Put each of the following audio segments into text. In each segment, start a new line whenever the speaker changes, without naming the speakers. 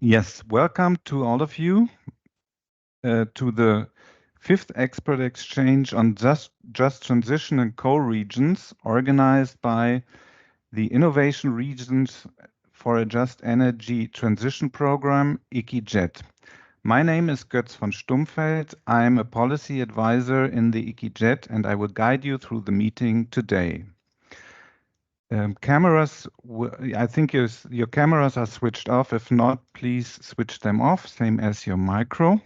Yes, welcome to all of you to the 5th expert exchange on just transition and co-regions organized by the Innovation Regions for a Just Energy Transition Program, ICIJET. My name is Götz von Stummfeld. I'm a policy advisor in the ICIJET and I will guide you through the meeting today. Cameras, I think your cameras are switched off. If not, please switch them off, same as your micro.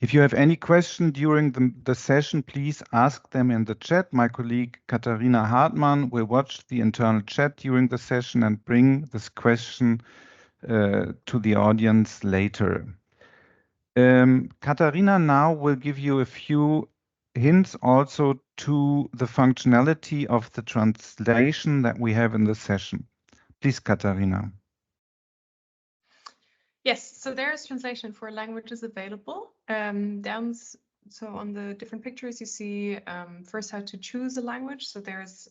If you have any question during the session, please ask them in the chat. My colleague Katharina Hartmann will watch the internal chat during the session and bring this question to the audience later. Katharina now will give you a few hints also to the functionality of the translation that we have in the session. Please, Katharina.
Yes, so there is translation for languages available. So on the different pictures, you see first how to choose a language. So there's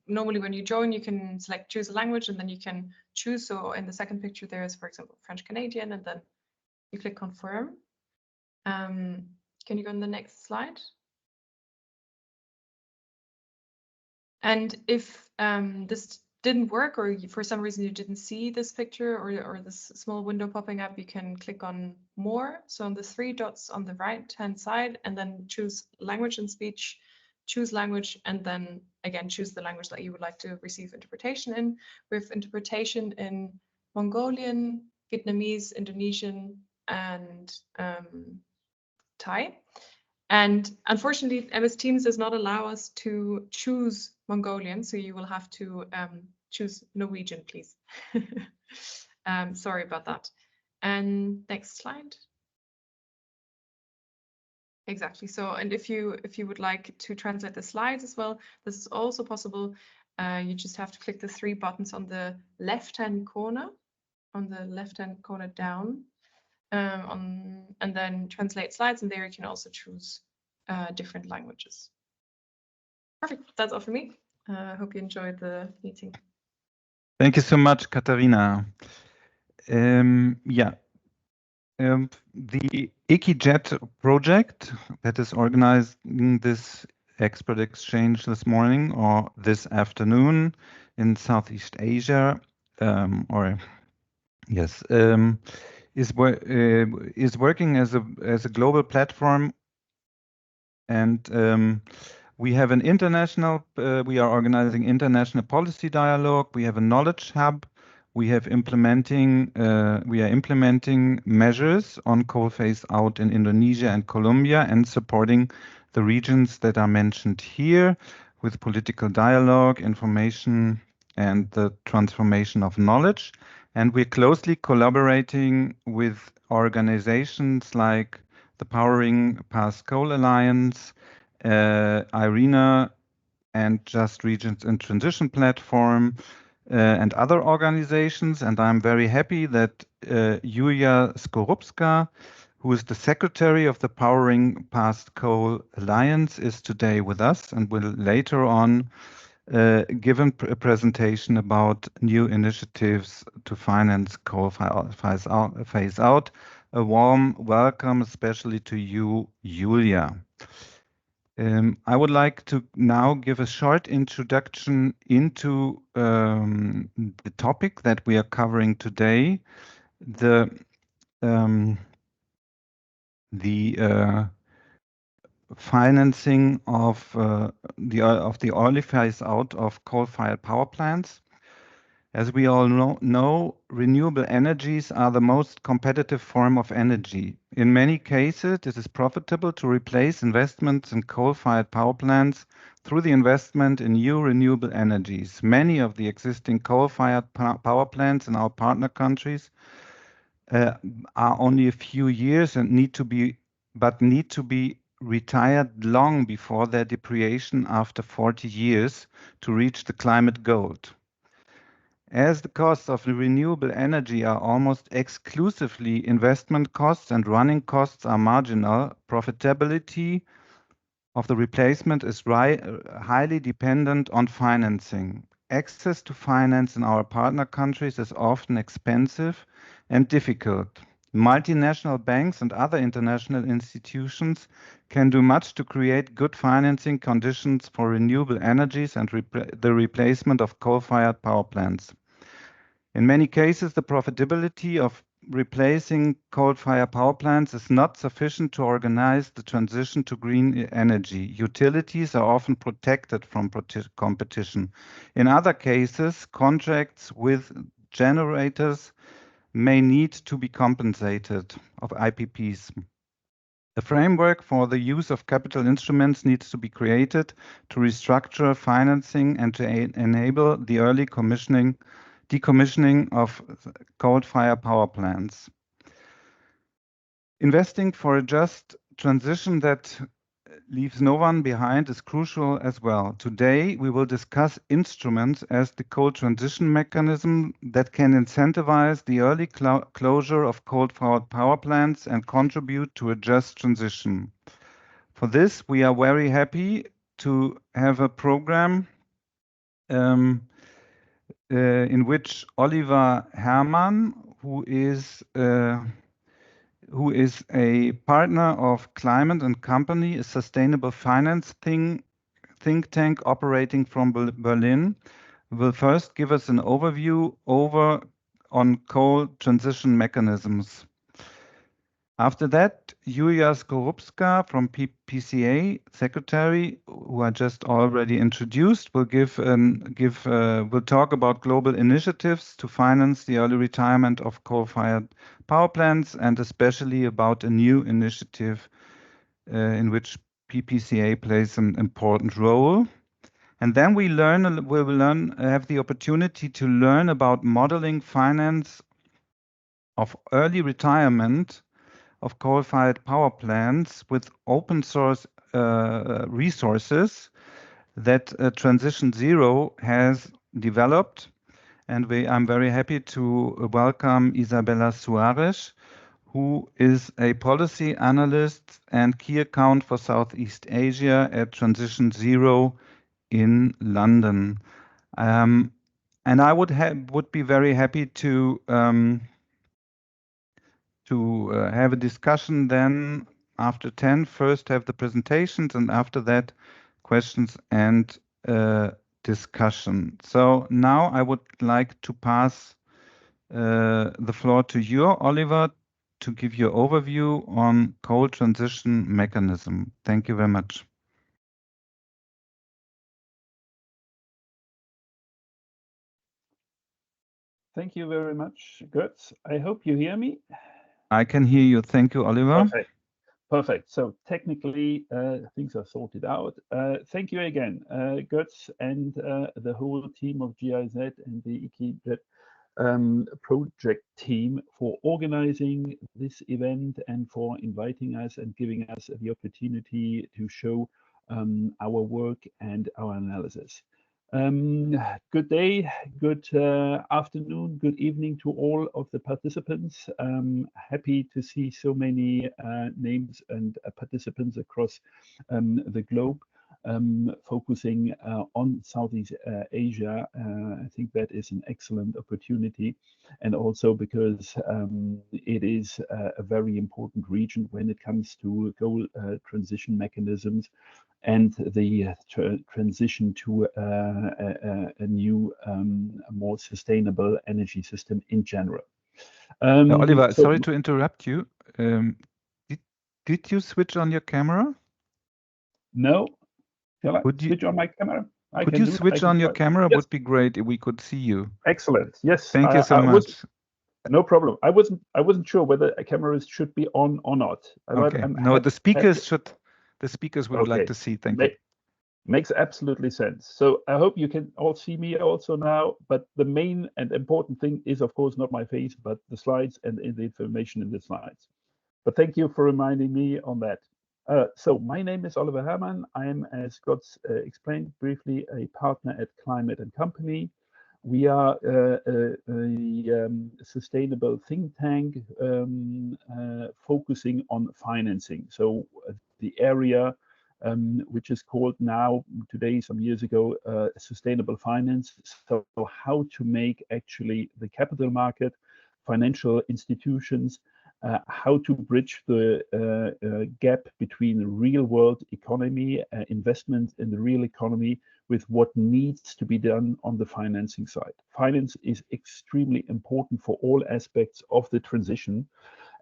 normally when you join, you can select choose a language and then you can choose. So in the second picture, there is, for example, French Canadian, and then you click confirm. Can you go on the next slide? And if this didn't work, or for some reason you didn't see this picture or this small window popping up, you can click on more. So on the 3 dots on the right-hand side, and then choose language and speech, choose language, and then again choose the language that you would like to receive interpretation in. We have interpretation in Mongolian, Vietnamese, Indonesian, and Thai. And unfortunately, MS Teams does not allow us to choose Mongolian, so you will have to choose Norwegian, please. Sorry about that. And next slide. Exactly. So, and if you would like to translate the slides as well, this is also possible. You just have to click the 3 buttons on the left-hand corner, down. And then translate slides, and there you can also choose different languages. Perfect, that's all for me. I hope you enjoyed the meeting.
Thank you so much, Katharina. The ICIJET project that is organizing this expert exchange this morning or this afternoon in Southeast Asia, is working as a global platform, and we have an international. We are organizing international policy dialogue. We have a knowledge hub. We are implementing measures on coal phase out in Indonesia and Colombia and supporting the regions that are mentioned here with political dialogue, information, and the transformation of knowledge. And we're closely collaborating with organizations like the Powering Past Coal Alliance, IRENA, and Just Regions in Transition Platform, and other organizations. And I'm very happy that Julia Skorupska, who is the secretary of the Powering Past Coal Alliance, is today with us and will later on give a presentation about new initiatives to finance coal phase out. A warm welcome, especially to you, Julia. I would like to now give a short introduction into the topic that we are covering today, the financing of the early phase out of coal-fired power plants. As we all know, renewable energies are the most competitive form of energy. In many cases, it is profitable to replace investments in coal-fired power plants through the investment in new renewable energies. Many of the existing coal-fired power plants in our partner countries are only a few years and need to be retired long before their depreciation after 40 years to reach the climate goal. As the costs of renewable energy are almost exclusively investment costs and running costs are marginal, profitability of the replacement is highly dependent on financing. access to finance in our partner countries is often expensive and difficult. Multinational banks and other international institutions can do much to create good financing conditions for renewable energies and the replacement of coal-fired power plants. In many cases, the profitability of replacing coal-fired power plants is not sufficient to organize the transition to green energy. Utilities are often protected from competition. In other cases, contracts with generators may need to be compensated of IPPs. The framework for the use of capital instruments needs to be created to restructure financing and to enable the early decommissioning of coal-fired power plants. Investing for a just transition that leaves no one behind is crucial as well. Today, we will discuss instruments as the coal transition mechanism that can incentivize the early closure of coal-fired power plants and contribute to a just transition. For this, we are very happy to have a program in which Oliver Herrmann, who is a partner of Climate and Company, a sustainable finance think tank operating from Berlin, will first give us an overview on coal transition mechanisms. After that, Julia Skorupska from PCA Secretary, who I just already introduced, will will talk about global initiatives to finance the early retirement of coal-fired power plants, and especially about a new initiative in which PPCA plays an important role. And then we will have the opportunity to learn about modeling finance of early retirement of coal-fired power plants with open source resources that Transition Zero has developed. And I'm very happy to welcome Isabella Suarez, who is a policy analyst and key account for Southeast Asia at Transition Zero in London. And I would be very happy to have a discussion then after 10. First have the presentations and after that questions and discussion. So now I would like to pass the floor to you, Oliver, to give your overview on coal transition mechanism. Thank you very much.
Thank you very much, Götz. I hope you hear me.
I can hear you. Thank you, Oliver.
Perfect. Perfect. So technically, things are sorted out. Thank you again, Götz, and the whole team of GIZ and the EKZ project team for organizing this event and for inviting us and giving us the opportunity to show our work and our analysis. Good day, good afternoon, good evening to all of the participants. Happy to see so many names and participants across the globe, focusing on Southeast Asia. I think that is an excellent opportunity, and also because it is a very important region when it comes to coal transition mechanisms and the transition to a new, more sustainable energy system in general.
Oliver, sorry to interrupt you. Did you switch on your camera?
No. Shall I switch on my camera?
Could you switch on your camera? Yes. Would be great if we could see you.
Excellent. Yes.
Thank you so much.
No problem. I wasn't sure whether a camera should be on or not.
Okay. No, the speakers should. The speakers would like to see. Thank you.
Makes absolutely sense. So I hope you can all see me also now. But the main and important thing is, of course, not my face, but the slides and the information in the slides. But thank you for reminding me on that. So my name is Oliver Herrmann. I'm, as Götz explained briefly, a partner at Climate and Company. We are a sustainable think tank focusing on financing. So the area which is called now today, some years ago, sustainable finance. So how to make actually the capital market, financial institutions, how to bridge the gap between the real world economy, investment in the real economy, with what needs to be done on the financing side. Finance is extremely important for all aspects of the transition,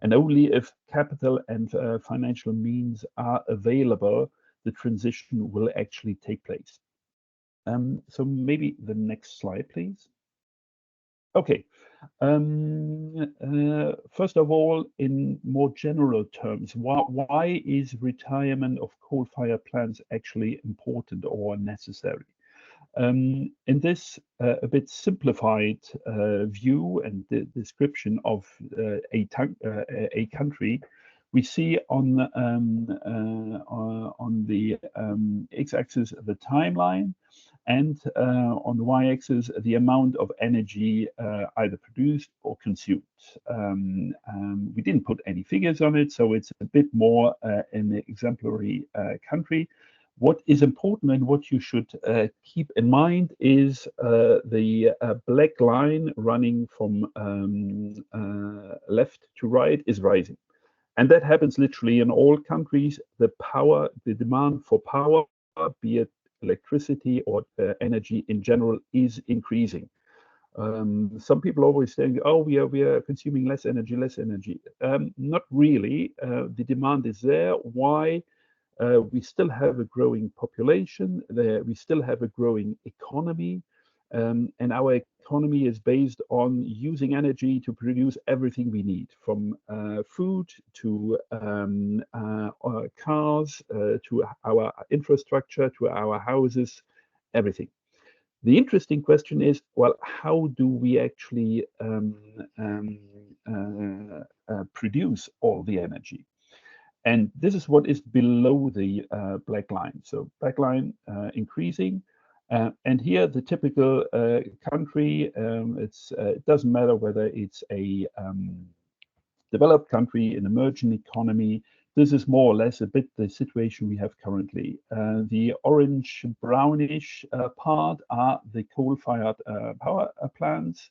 and only if capital and financial means are available, the transition will actually take place. So maybe the next slide, please. Okay. First of all, in more general terms, why is retirement of coal-fired plants actually important or necessary? In this a bit simplified view and the description of a country, we see on the x-axis the timeline, and on the y-axis the amount of energy either produced or consumed. We didn't put any figures on it, so it's a bit more an exemplary country. What is important and what you should keep in mind is the black line running from left to right is rising. And that happens literally in all countries. The demand for power, be it electricity or energy in general, is increasing. Some people always saying, "Oh, we are consuming less energy, less energy." Not really. The demand is there. Why? We still have a growing population. We still have a growing economy, and our economy is based on using energy to produce everything we need, from food to cars, to our infrastructure, to our houses, everything. The interesting question is, well, how do we actually produce all the energy? And this is what is below the black line. So black line increasing. And here the typical country, it doesn't matter whether it's a developed country, an emerging economy. This is more or less a bit the situation we have currently. The orange brownish part are the coal-fired power plants.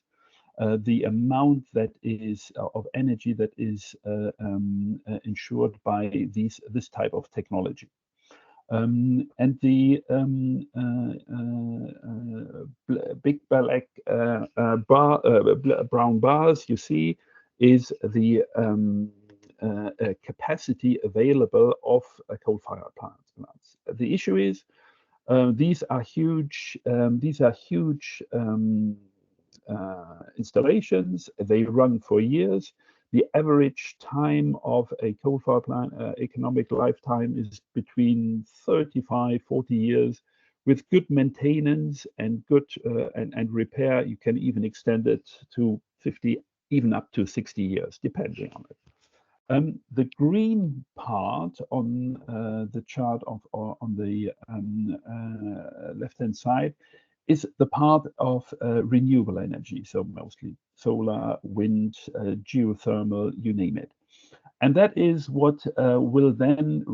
The amount that is of energy that is ensured by this type of technology. And the big black brown bars you see is the capacity available of coal-fired plants. The issue is these are huge. Installations. They run for years. The average time of a coal-fired plant economic lifetime is between 35, 40 years. With good maintenance and good and repair, you can even extend it to 50, even up to 60 years, depending on it. The green part on the chart on the left-hand side is the part of renewable energy, so mostly solar, wind, geothermal, you name it. And that is what will then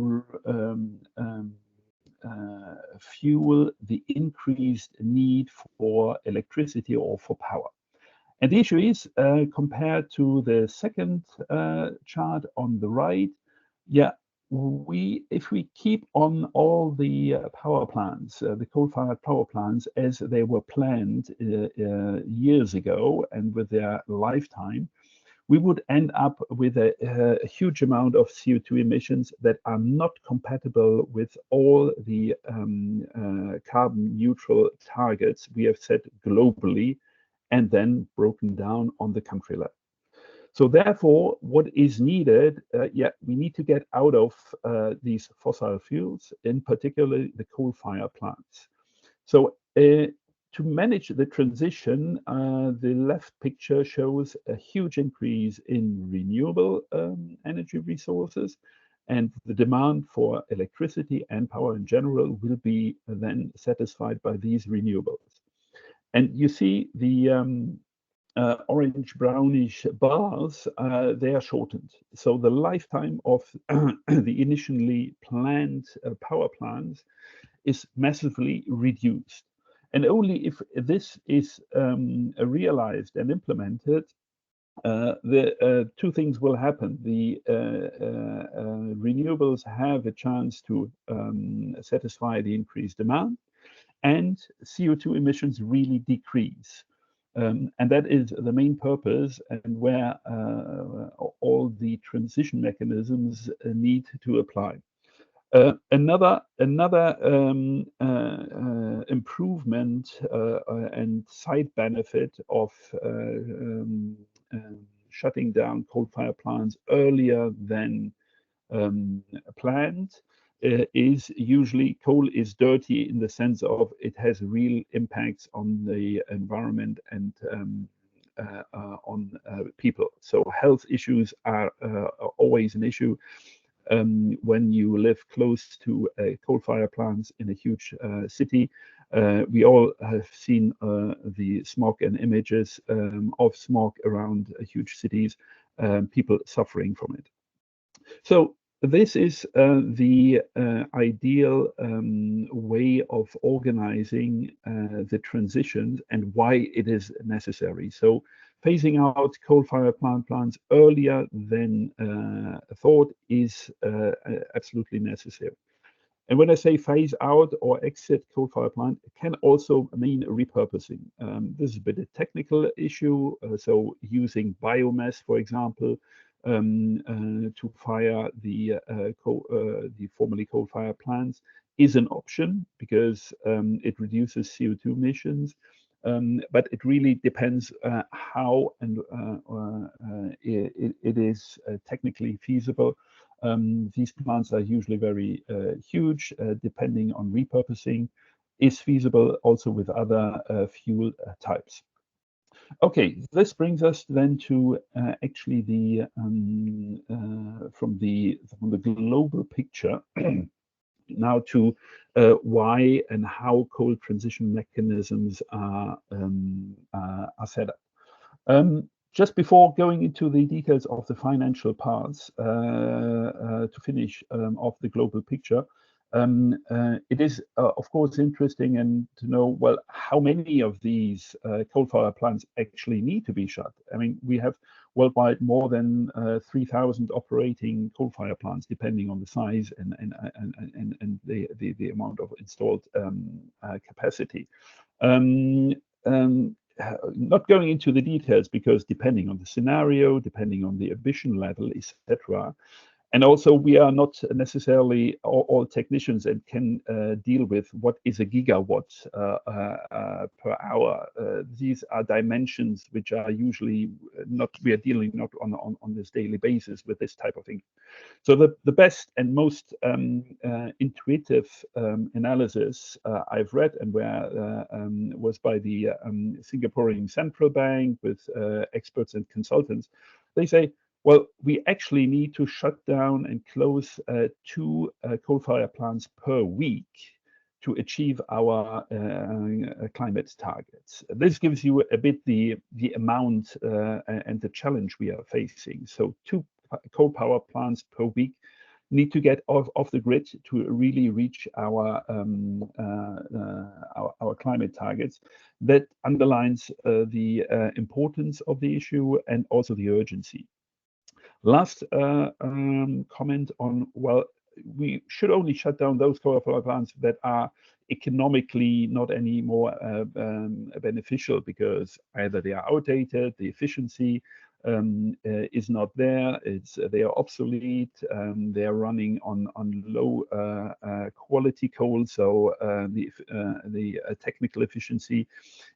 fuel the increased need for electricity or for power. And the issue is, compared to the second chart on the right, yeah, if we keep on all the power plants, the coal-fired power plants as they were planned years ago and with their lifetime, we would end up with a huge amount of CO2 emissions that are not compatible with all the carbon neutral targets we have set globally and then broken down on the country level. So therefore, what is needed, we need to get out of these fossil fuels, in particular the coal-fired plants. So to manage the transition, the left picture shows a huge increase in renewable energy resources, and the demand for electricity and power in general will be then satisfied by these renewables. And you see the orange brownish bars, they are shortened. So the lifetime of the initially planned power plants is massively reduced. And only if this is realized and implemented, the two things will happen. The renewables have a chance to satisfy the increased demand, and CO2 emissions really decrease. And that is the main purpose, and where all the transition mechanisms need to apply. Another improvement and side benefit of shutting down coal-fired plants earlier than planned is usually coal is dirty in the sense of it has real impacts on the environment and on people. So health issues are always an issue when you live close to coal-fired plants in a huge city. We all have seen the smog and images of smog around huge cities, people suffering from it. So this is the ideal way of organizing the transition and why it is necessary. So phasing out coal-fired plants earlier than thought is absolutely necessary. And when I say phase out or exit coal-fired plant, it can also mean repurposing. This is a bit a technical issue. So using biomass, for example, to fire the formerly coal-fired plants is an option because it reduces CO2 emissions. But it really depends how and it is technically feasible. These plants are usually very huge, depending on repurposing, is feasible also with other fuel types. Okay, this brings us then to actually the from the global picture now to why and how coal transition mechanisms are set up. Just before going into the details of the financial parts, to finish off the global picture, it is, of course, interesting and to know, well, how many of these coal-fired plants actually need to be shut. I mean, we have worldwide more than 3,000 operating coal-fired plants, depending on the size and the amount of installed capacity. Not going into the details because depending on the scenario, depending on the ambition level, etc. And also we are not necessarily all technicians and can deal with what is a gigawatt per hour. These are dimensions which are usually not, we are dealing not on this daily basis with this type of thing. So the best and most intuitive analysis I've read and where was by the Singaporean Central Bank with experts and consultants. They say, well, we actually need to shut down and close 2 coal-fired plants per week to achieve our climate targets. This gives you a bit the amount and the challenge we are facing. So 2 coal power plants per week need to get off the grid to really reach our climate targets. That underlines the importance of the issue and also the urgency. Last comment on, well, we should only shut down those coal power plants that are economically not any more beneficial because either they are outdated, the efficiency is not there, they are obsolete, they are running on low quality coal, so the technical efficiency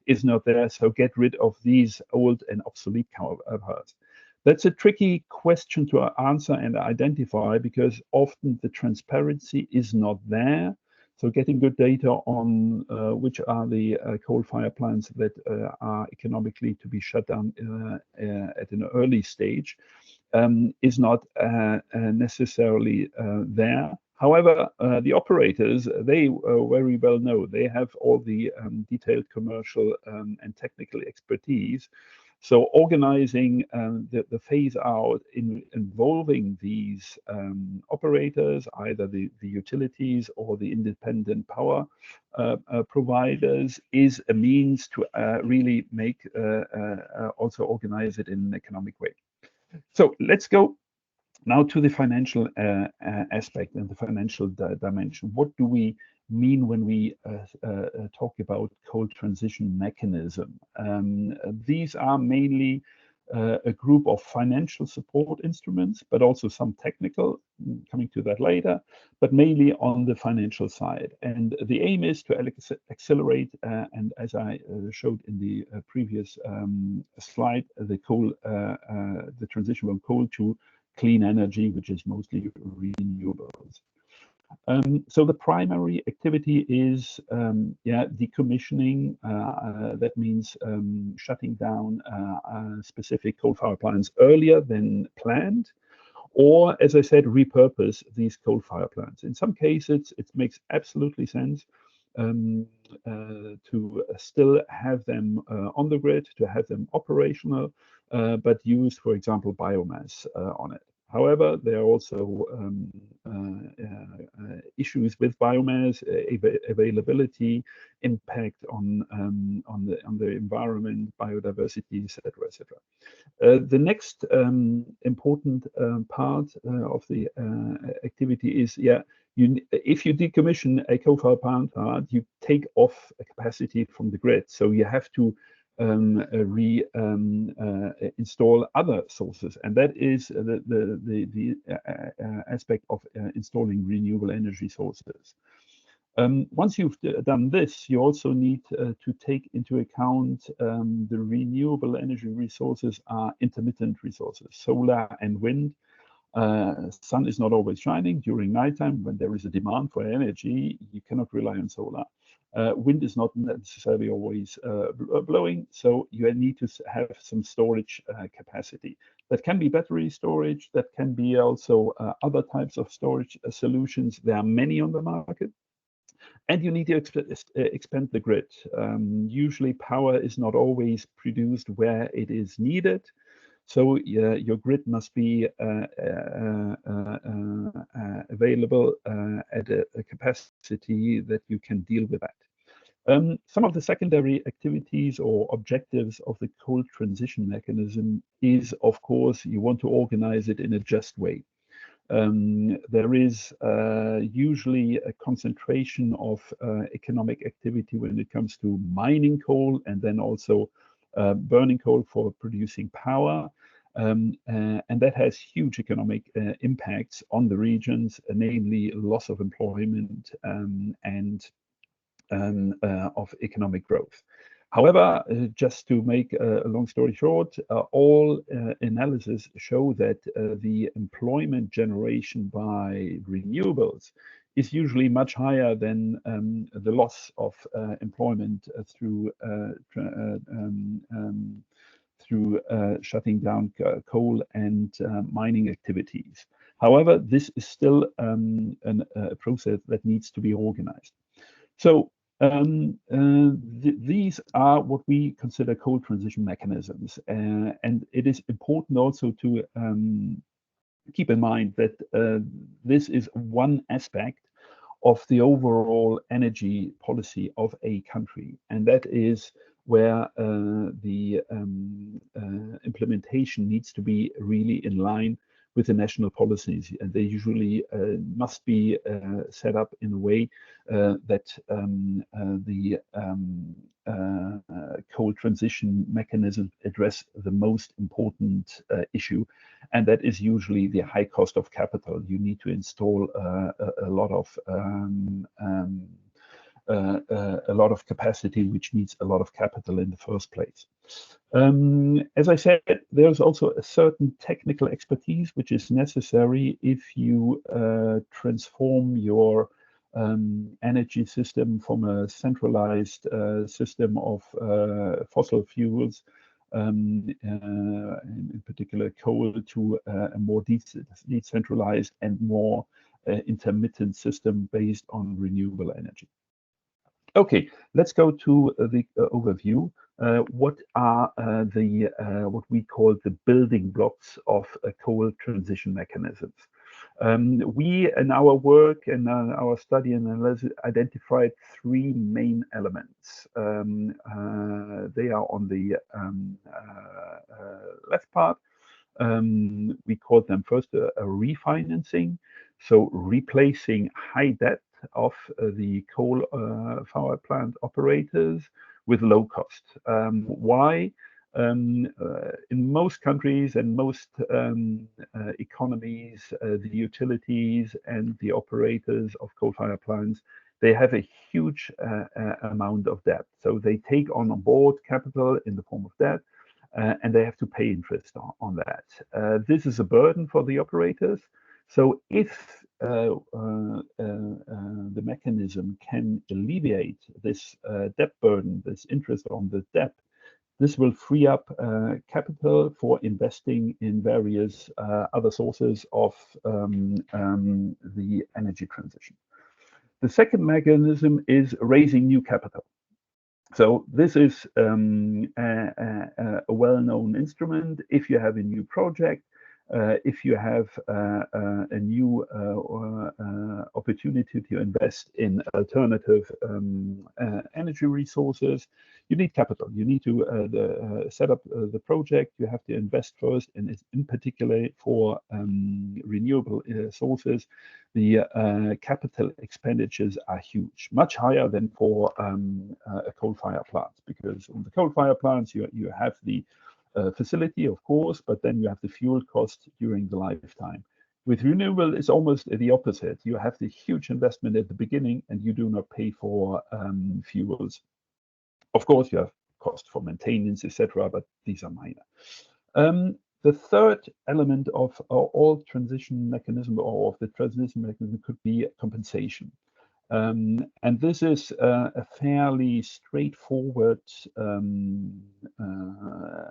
is not there. So get rid of these old and obsolete coal plants. That's a tricky question to answer and identify because often the transparency is not there. So getting good data on which are the coal-fired plants that are economically to be shut down at an early stage is not necessarily there. However, the operators, they very well know, they have all the detailed commercial and technical expertise. So organizing the phase out involving these operators, either the utilities or the independent power providers, is a means to really make also organize it in an economic way. So let's go now to the financial aspect and the financial dimension. What do we mean when we talk about coal transition mechanism? These are mainly a group of financial support instruments, but also some technical, coming to that later, but mainly on the financial side. And the aim is to accelerate, and as I showed in the previous slide, the transition from coal to clean energy, which is mostly renewables. So the primary activity is decommissioning. That means shutting down specific coal-fired plants earlier than planned, or, as I said, repurpose these coal-fired plants. In some cases, it makes absolutely sense to still have them on the grid, to have them operational, but use, for example, biomass on it. However, there are also issues with biomass availability, impact on the environment, biodiversity, etc., etc. The next important part of the activity is, if you decommission a coal-fired power plant, you take off a capacity from the grid. So you have to install other sources, and that is the aspect of installing renewable energy sources. Once you've done this, you also need to take into account the renewable energy resources are intermittent resources, solar and wind. Sun is not always shining during nighttime. When there is a demand for energy, you cannot rely on solar. Wind is not necessarily always blowing, so you need to have some storage capacity. That can be battery storage, that can be also other types of storage solutions. There are many on the market. And you need to expand the grid. Usually power is not always produced where it is needed. So your grid must be available at a capacity that you can deal with that. Some of the secondary activities or objectives of the coal transition mechanism is, of course, you want to organize it in a just way. There is usually a concentration of economic activity when it comes to mining coal and then also burning coal for producing power. And that has huge economic impacts on the regions, namely loss of employment and of economic growth. However, just to make a long story short, all analysis show that the employment generation by renewables is usually much higher than the loss of employment through shutting down coal and mining activities. However, this is still a process that needs to be organized. So these are what we consider coal transition mechanisms. And it is important also to keep in mind that this is one aspect of the overall energy policy of a country. And that is where the implementation needs to be really in line with the national policies. And they usually must be set up in a way that the coal transition mechanism address the most important issue, and that is usually the high cost of capital. You need to install a lot of capacity, which needs a lot of capital in the first place. As I said, there's also a certain technical expertise which is necessary if you transform your energy system from a centralized system of fossil fuels, in particular coal, to a more decentralized and more intermittent system based on renewable energy. Okay, let's go to the overview. What are what we call the building blocks of coal transition mechanisms? We, in our work and our study and analysis, identified three main elements. They are on the left part. We call them first a refinancing, so replacing high debt of the coal power plant operators with low cost. Why? In most countries and most economies, the utilities and the operators of coal-fired plants, they have a huge amount of debt. So they take on board capital in the form of debt, and they have to pay interest on that. This is a burden for the operators. So if the mechanism can alleviate this debt burden, this interest on the debt, this will free up capital for investing in various other sources of the energy transition. The second mechanism is raising new capital. So this is a well-known instrument. If you have a new project, if you have a new opportunity to invest in alternative energy resources, you need capital. You need to set up the project. You have to invest first, and in particular for renewable sources, the capital expenditures are huge, much higher than for a coal-fired plant, because on the coal-fired plants you have the facility, of course, but then you have the fuel cost during the lifetime. With renewable, it's almost the opposite. You have the huge investment at the beginning, and you do not pay for fuels. Of course, you have cost for maintenance, etc., but these are minor. The third element of all transition mechanism or of the transition mechanism could be compensation. And this is a fairly straightforward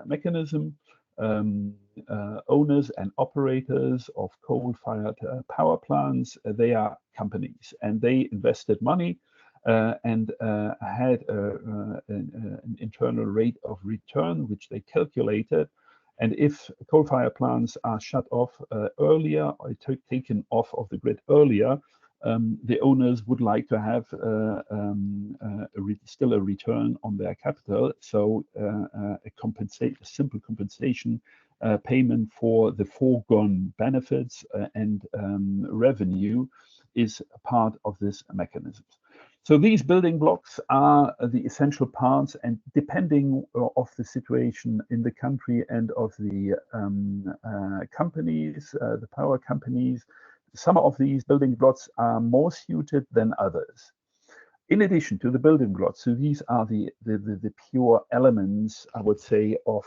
mechanism. Owners and operators of coal-fired power plants, they are companies, and they invested money and had an internal rate of return, which they calculated. And if coal-fired plants are shut off earlier or taken off of the grid earlier, the owners would like to have still a return on their capital. So a simple compensation payment for the foregone benefits and revenue is a part of this mechanism. So these building blocks are the essential parts, and depending of the situation in the country and of the companies, the power companies, some of these building blocks are more suited than others. In addition to the building blocks, so these are the pure elements, I would say, of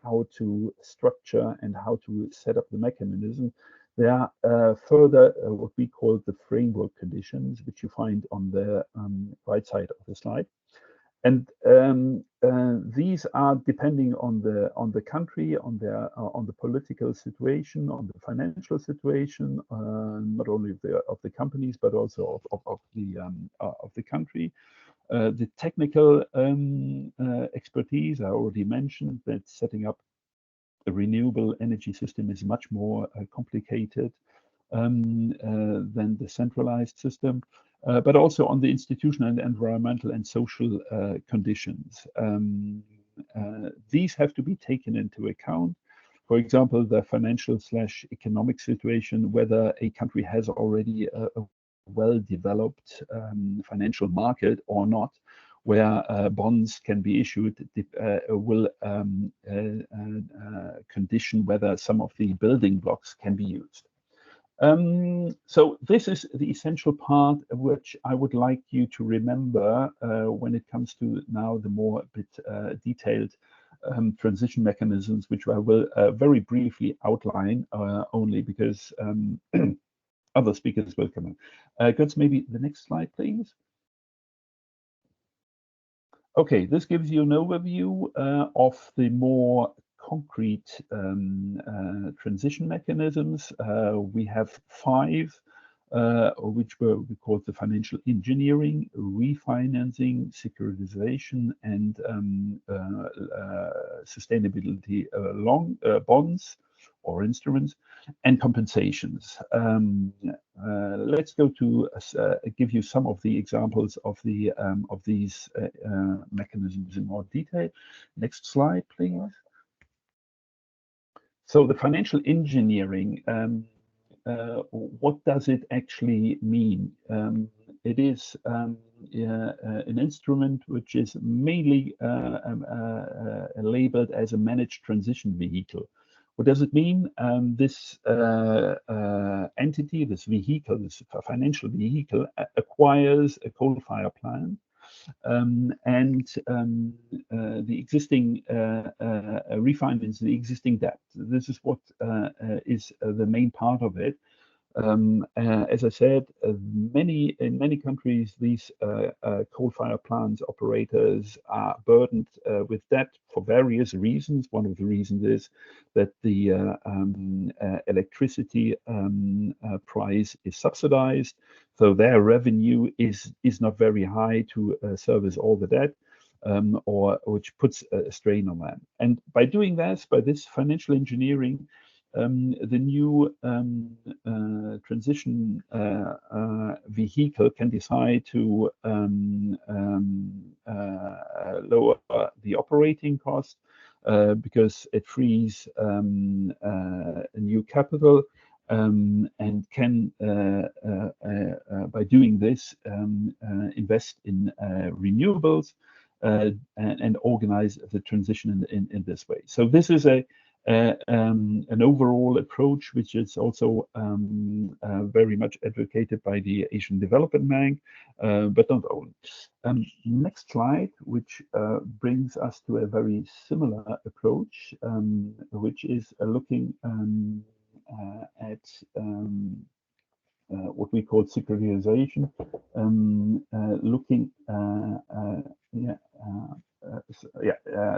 how to structure and how to set up the mechanism. There are further what we call the framework conditions, which you find on the right side of the slide. And these are depending on the country, on the political situation, on the financial situation, not only of the companies but also of the country. The technical expertise I already mentioned, that setting up a renewable energy system is much more complicated than the centralized system. But also on the institutional and environmental and social conditions. These have to be taken into account. For example, the financial/economic situation, whether a country has already a well-developed financial market or not, where bonds can be issued, will condition whether some of the building blocks can be used. So this is the essential part which I would like you to remember when it comes to now the more detailed transition mechanisms, which I will very briefly outline only because other speakers will come in. Götz, maybe the next slide, please. Okay, this gives you an overview of the more concrete transition mechanisms. We have 5 which we call the financial engineering, refinancing, securitization, and sustainability long bonds or instruments, and compensations. Let's go to give you some of the examples of these mechanisms in more detail. Next slide, please. So the financial engineering, what does it actually mean? It is an instrument which is mainly labeled as a managed transition vehicle. What does it mean? This entity, this vehicle, this financial vehicle, acquires a coal-fired plant, and the existing refinance the existing debt. This is what is the main part of it. As I said, in many countries, these coal-fired plants operators are burdened with debt for various reasons. One of the reasons is that the electricity price is subsidized, so their revenue is not very high to service all the debt. Or which puts a strain on them. And by doing this, by this financial engineering, the new transition vehicle can decide to lower the operating cost because it frees new capital, and can, by doing this, invest in renewables and organize the transition in this way. So this is an overall approach, which is also very much advocated by the Asian Development Bank, but not only. Next slide, which brings us to a very similar approach, which is looking at what we call securitization, looking,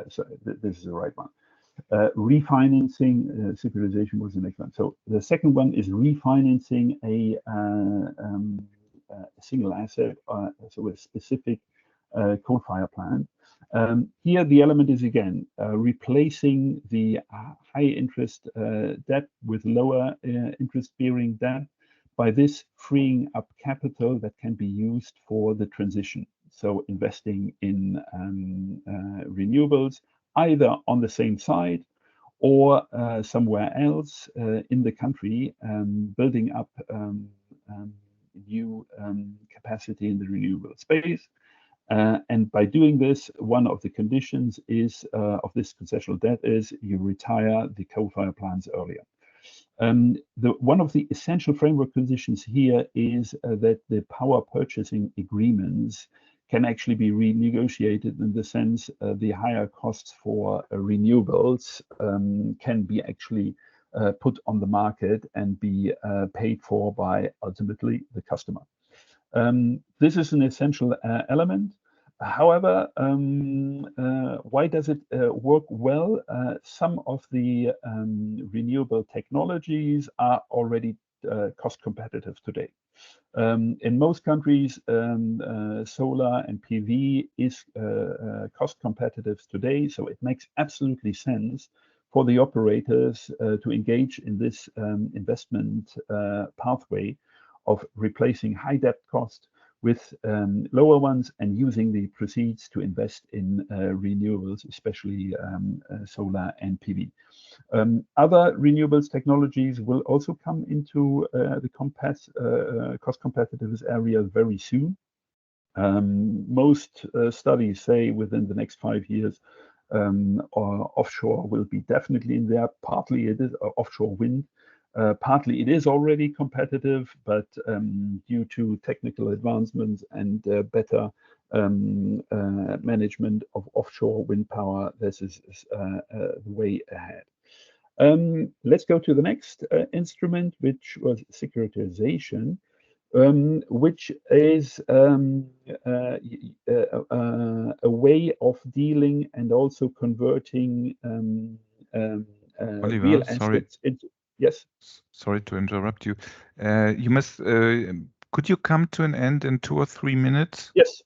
so this is the right one. Refinancing, securitization was the next one. So the second one is refinancing a single asset, so a specific coal-fired plant. Here the element is again replacing the high interest debt with lower interest-bearing debt, by this freeing up capital that can be used for the transition. So investing in renewables, either on the same site or somewhere else in the country, building up new capacity in the renewable space. And by doing this, one of the conditions is of this concessional debt is you retire the coal-fired plants earlier. One of the essential framework conditions here is that the power purchasing agreements can actually be renegotiated, in the sense the higher costs for renewables can be actually put on the market and be paid for by ultimately the customer. This is an essential element. However, why does it work well? Some of the renewable technologies are already cost competitive today. In most countries, solar and PV is cost competitive today, so it makes absolutely sense for the operators to engage in this investment pathway of replacing high debt cost with lower ones and using the proceeds to invest in renewables, especially solar and PV. Other renewables technologies will also come into the cost competitiveness area very soon. Most studies say within the next 5 years, offshore will be definitely in there. Partly it is offshore wind. Partly it is already competitive, but due to technical advancements and better management of offshore wind power, this is the way ahead. Let's go to the next instrument, which was securitization, which is a way of dealing and also converting
Oliver,
real
sorry.
assets into. Yes.
Sorry to interrupt you. You must. Could you come to an end in 2 or 3 minutes?
Yes.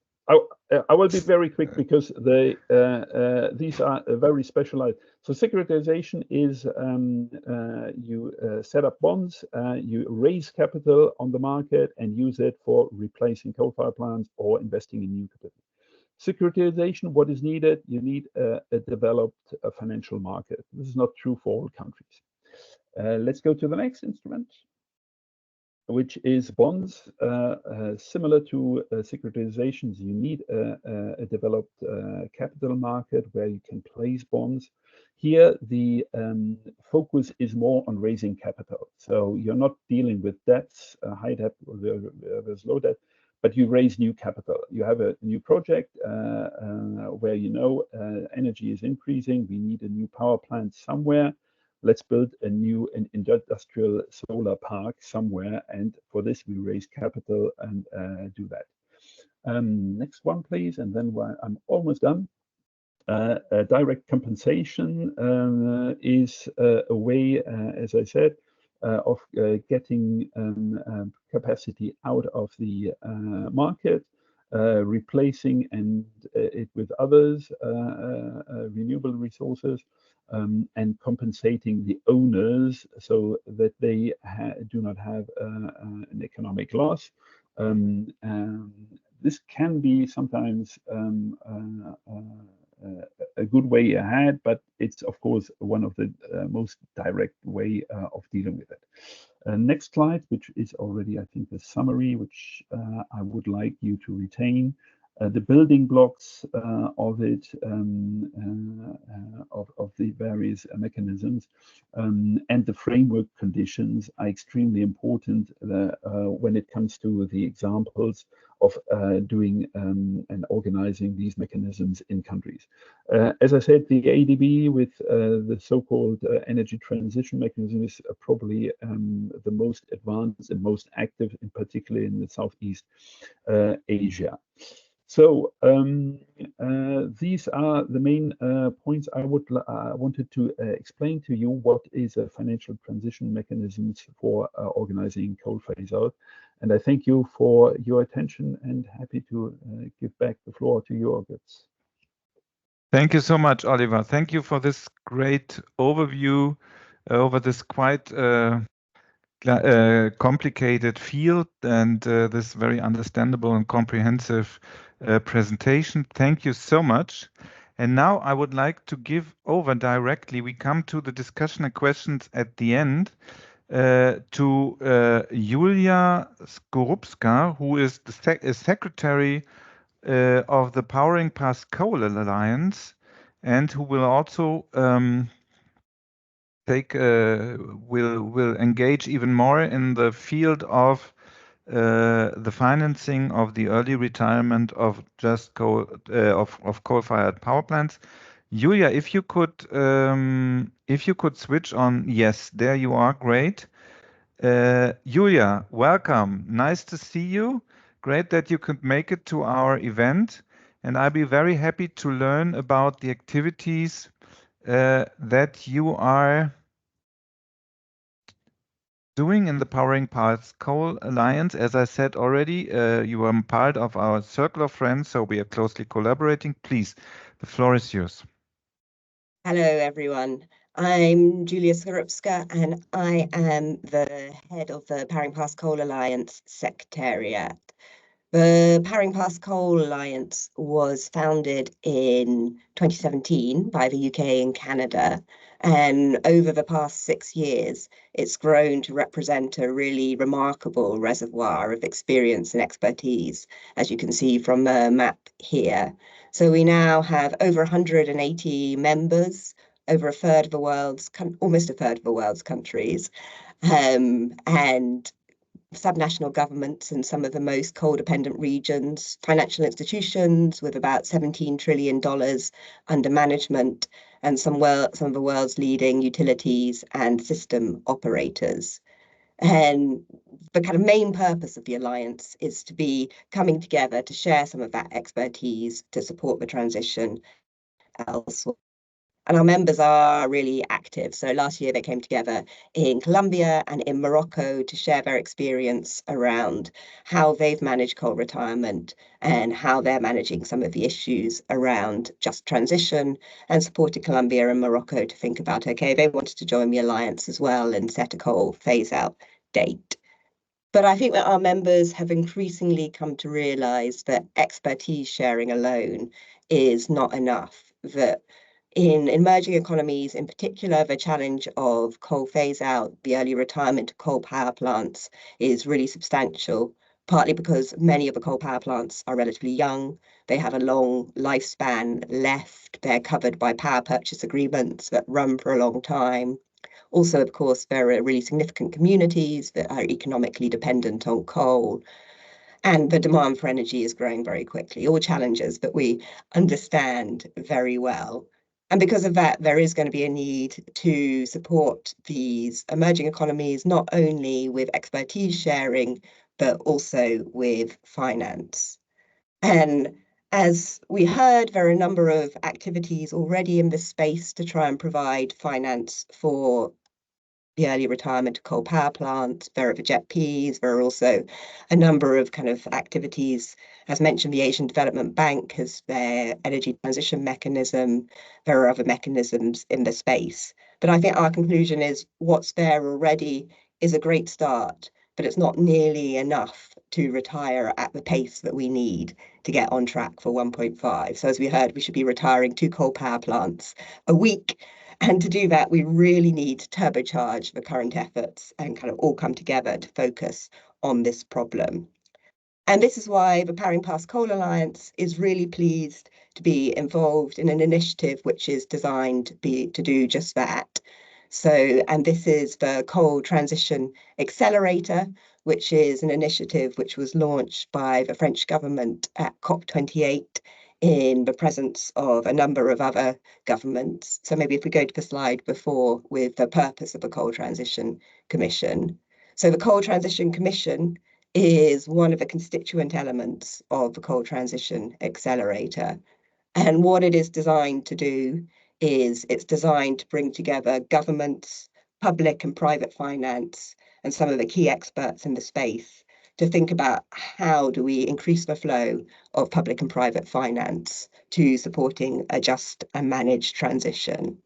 I will be very quick because these are very specialized. So securitization is you set up bonds, you raise capital on the market and use it for replacing coal-fired plants or investing in new capital. Securitization, what is needed? You need a developed financial market. This is not true for all countries. Let's go to the next instrument, which is bonds. Similar to securitizations, you need a developed capital market where you can place bonds. Here, the focus is more on raising capital. So you're not dealing with debts, high debt, there's low debt, but you raise new capital. You have a new project where you know energy is increasing. We need a new power plant somewhere. Let's build a new industrial solar park somewhere. And for this, we raise capital and do that. Next one, please. And then I'm almost done. Direct compensation is a way, as I said, of getting capacity out of the market, replacing it with others, renewable resources, and compensating the owners so that they do not have an economic loss. This can be sometimes a good way ahead, but it's of course one of the most direct way of dealing with it. Next slide, which is already, I think, the summary, which I would like you to retain. The building blocks of it, of the various mechanisms, and the framework conditions are extremely important when it comes to the examples of doing and organizing these mechanisms in countries. As I said, the ADB with the so-called energy transition mechanism is probably the most advanced and most active, in particular in the Southeast Asia. So these are the main points I wanted to explain to you. What is a financial transition mechanisms for organizing coal phase out? And I thank you for your attention and happy to give back the floor to you, August.
Thank you so much, Oliver. Thank you for this great overview over this quite complicated field and this very understandable and comprehensive presentation. Thank you so much. And now I would like to give over directly. We come to the discussion and questions at the end to Julia Skorupska, who is the secretary of the Powering Past Coal Alliance, and who will also will engage even more in the field of the financing of the early retirement of just of coal-fired power plants. Julia, if you could switch on, yes, there you are, great. Julia, welcome. Nice to see you. Great that you could make it to our event, and I'll be very happy to learn about the activities that you are doing in the Powering Past Coal Alliance. As I said already, you are part of our circle of friends, so we are closely collaborating. Please, the floor is yours.
Hello, everyone. I'm Julia Skorupska, and I am the head of the Powering Past Coal Alliance Secretariat. The Powering Past Coal Alliance was founded in 2017 by the UK and Canada, and over the past 6 years, it's grown to represent a really remarkable reservoir of experience and expertise, as you can see from the map here. So we now have over 180 members, over a third of the world's, almost a third of the world's countries, and subnational governments in some of the most coal-dependent regions, financial institutions with about $17 trillion under management, and some of the world's leading utilities and system operators. And the kind of main purpose of the Alliance is to be coming together to share some of that expertise to support the transition elsewhere. And our members are really active. So last year they came together in Colombia and in Morocco to share their experience around how they've managed coal retirement and how they're managing some of the issues around just transition, and supported Colombia and Morocco to think about, okay, they wanted to join the alliance as well and set a coal phase out date. But I think that our members have increasingly come to realise that expertise sharing alone is not enough, that in emerging economies, in particular, the challenge of coal phase out, the early retirement of coal power plants is really substantial, partly because many of the coal power plants are relatively young, they have a long lifespan left, they're covered by power purchase agreements that run for a long time. Also, of course, there are really significant communities that are economically dependent on coal, and the demand for energy is growing very quickly. All challenges that we understand very well. And because of that, there is going to be a need to support these emerging economies, not only with expertise sharing, but also with finance. And as we heard, there are a number of activities already in this space to try and provide finance for the early retirement of coal power plants. There are the CFPPs. There are also a number of kind of activities. As mentioned, the Asian Development Bank has their energy transition mechanism. There are other mechanisms in the space. But I think our conclusion is what's there already is a great start, but it's not nearly enough to retire at the pace that we need to get on track for 1.5. So as we heard, we should be retiring 2 coal power plants a week. And to do that, we really need to turbocharge the current efforts and kind of all come together to focus on this problem. And this is why the Powering Past Coal Alliance is really pleased to be involved in an initiative which is designed to do just that. So, and this is the Coal Transition Accelerator, which is an initiative which was launched by the French government at COP28 in the presence of a number of other governments. So maybe if we go to the slide before with the purpose of the Coal Transition Commission. So the Coal Transition Commission is one of the constituent elements of the Coal Transition Accelerator. And what it is designed to do is it's designed to bring together governments, public and private finance, and some of the key experts in the space to think about how do we increase the flow of public and private finance to supporting a just and managed transition.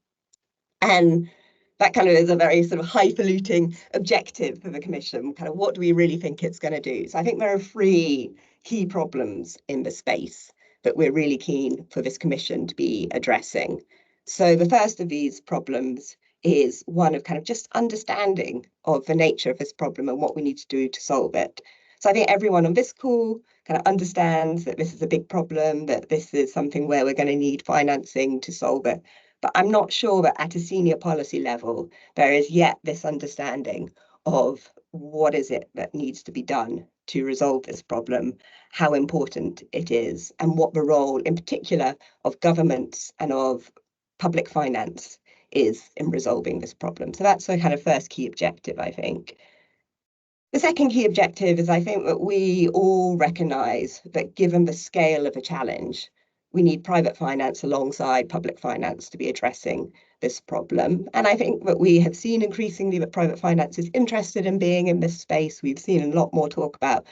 And that kind of is a very sort of highfalutin objective for the Commission. Kind of what do we really think it's going to do? So I think there are 3 key problems in the space that we're really keen for this Commission to be addressing. So the first of these problems is one of kind of just understanding of the nature of this problem and what we need to do to solve it. So I think everyone on this call kind of understands that this is a big problem, that this is something where we're going to need financing to solve it. But I'm not sure that at a senior policy level, there is yet this understanding of what is it that needs to be done to resolve this problem, how important it is, and what the role in particular of governments and of public finance is in resolving this problem. So that's the kind of first key objective, I think. The second key objective is I think that we all recognise that given the scale of a challenge, we need private finance alongside public finance to be addressing this problem. And I think that we have seen increasingly that private finance is interested in being in this space. We've seen a lot more talk about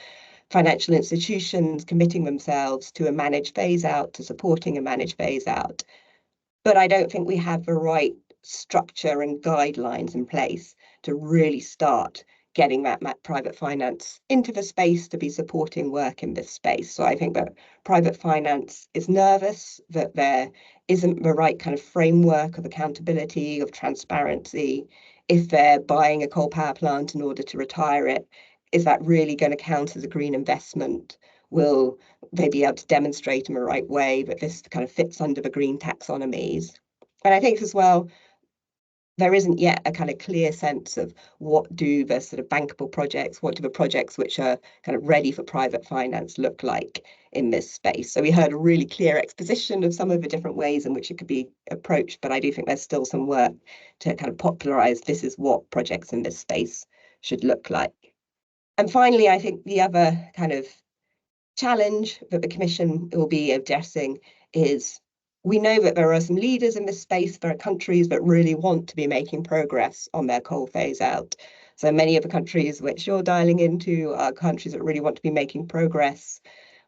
financial institutions committing themselves to a managed phase out, to supporting a managed phase out. But I don't think we have the right structure and guidelines in place to really start getting that private finance into the space to be supporting work in this space. So I think that private finance is nervous, that there isn't the right kind of framework of accountability, of transparency. If they're buying a coal power plant in order to retire it, is that really going to count as a green investment? Will they be able to demonstrate in the right way that this kind of fits under the green taxonomies? And I think as well, there isn't yet a kind of clear sense of what do the sort of bankable projects, what do the projects which are kind of ready for private finance look like in this space. So we heard a really clear exposition of some of the different ways in which it could be approached, but I do think there's still some work to kind of popularise this is what projects in this space should look like. And finally, I think the other kind of challenge that the Commission will be addressing is We know that there are some leaders in this space. There are countries that really want to be making progress on their coal phase out. So many of the countries which you're dialing into are countries that really want to be making progress.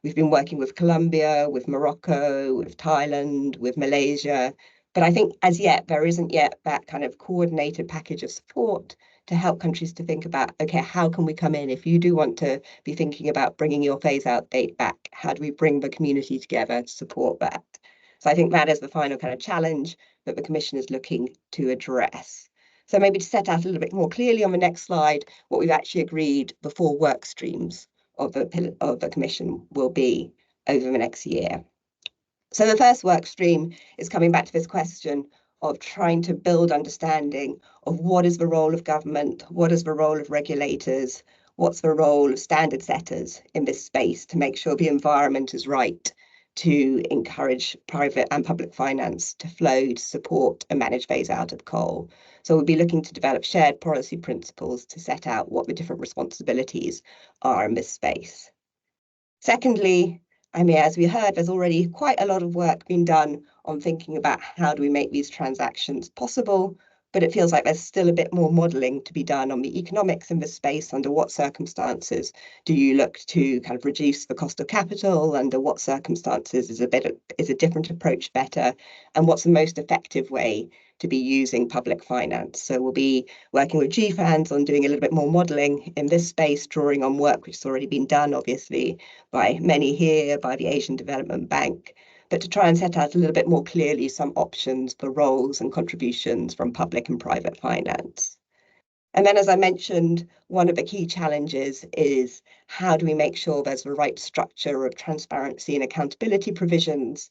We've been working with Colombia, with Morocco, with Thailand, with Malaysia. But I think as yet, there isn't yet that kind of coordinated package of support to help countries to think about, okay, how can we come in? If you do want to be thinking about bringing your phase out date back, how do we bring the community together to support that? So I think that is the final kind of challenge that the Commission is looking to address. So maybe to set out a little bit more clearly on the next slide, what we've actually agreed the 4 work streams of the Commission will be over the next year. So the first work stream is coming back to this question of trying to build understanding of what is the role of government, what is the role of regulators, what's the role of standard setters in this space to make sure the environment is right to encourage private and public finance to flow to support and manage phase out of coal. So we'll be looking to develop shared policy principles to set out what the different responsibilities are in this space. Secondly, I mean, as we heard, there's already quite a lot of work being done on thinking about how do we make these transactions possible, but it feels like there's still a bit more modelling to be done on the economics in this space. Under what circumstances do you look to kind of reduce the cost of capital? Under what circumstances is a different approach better? And what's the most effective way to be using public finance? So we'll be working with GFANs on doing a little bit more modelling in this space, drawing on work which has already been done, obviously, by many here, by the Asian Development Bank, but to try and set out a little bit more clearly some options for roles and contributions from public and private finance. And then, as I mentioned, one of the key challenges is how do we make sure there's the right structure of transparency and accountability provisions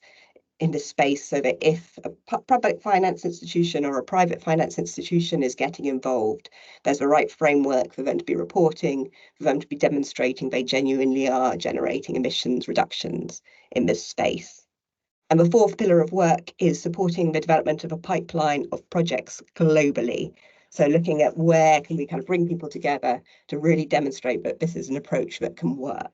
in this space so that if a public finance institution or a private finance institution is getting involved, there's the right framework for them to be reporting, for them to be demonstrating they genuinely are generating emissions reductions in this space. And the 4th pillar of work is supporting the development of a pipeline of projects globally. So looking at where can we kind of bring people together to really demonstrate that this is an approach that can work.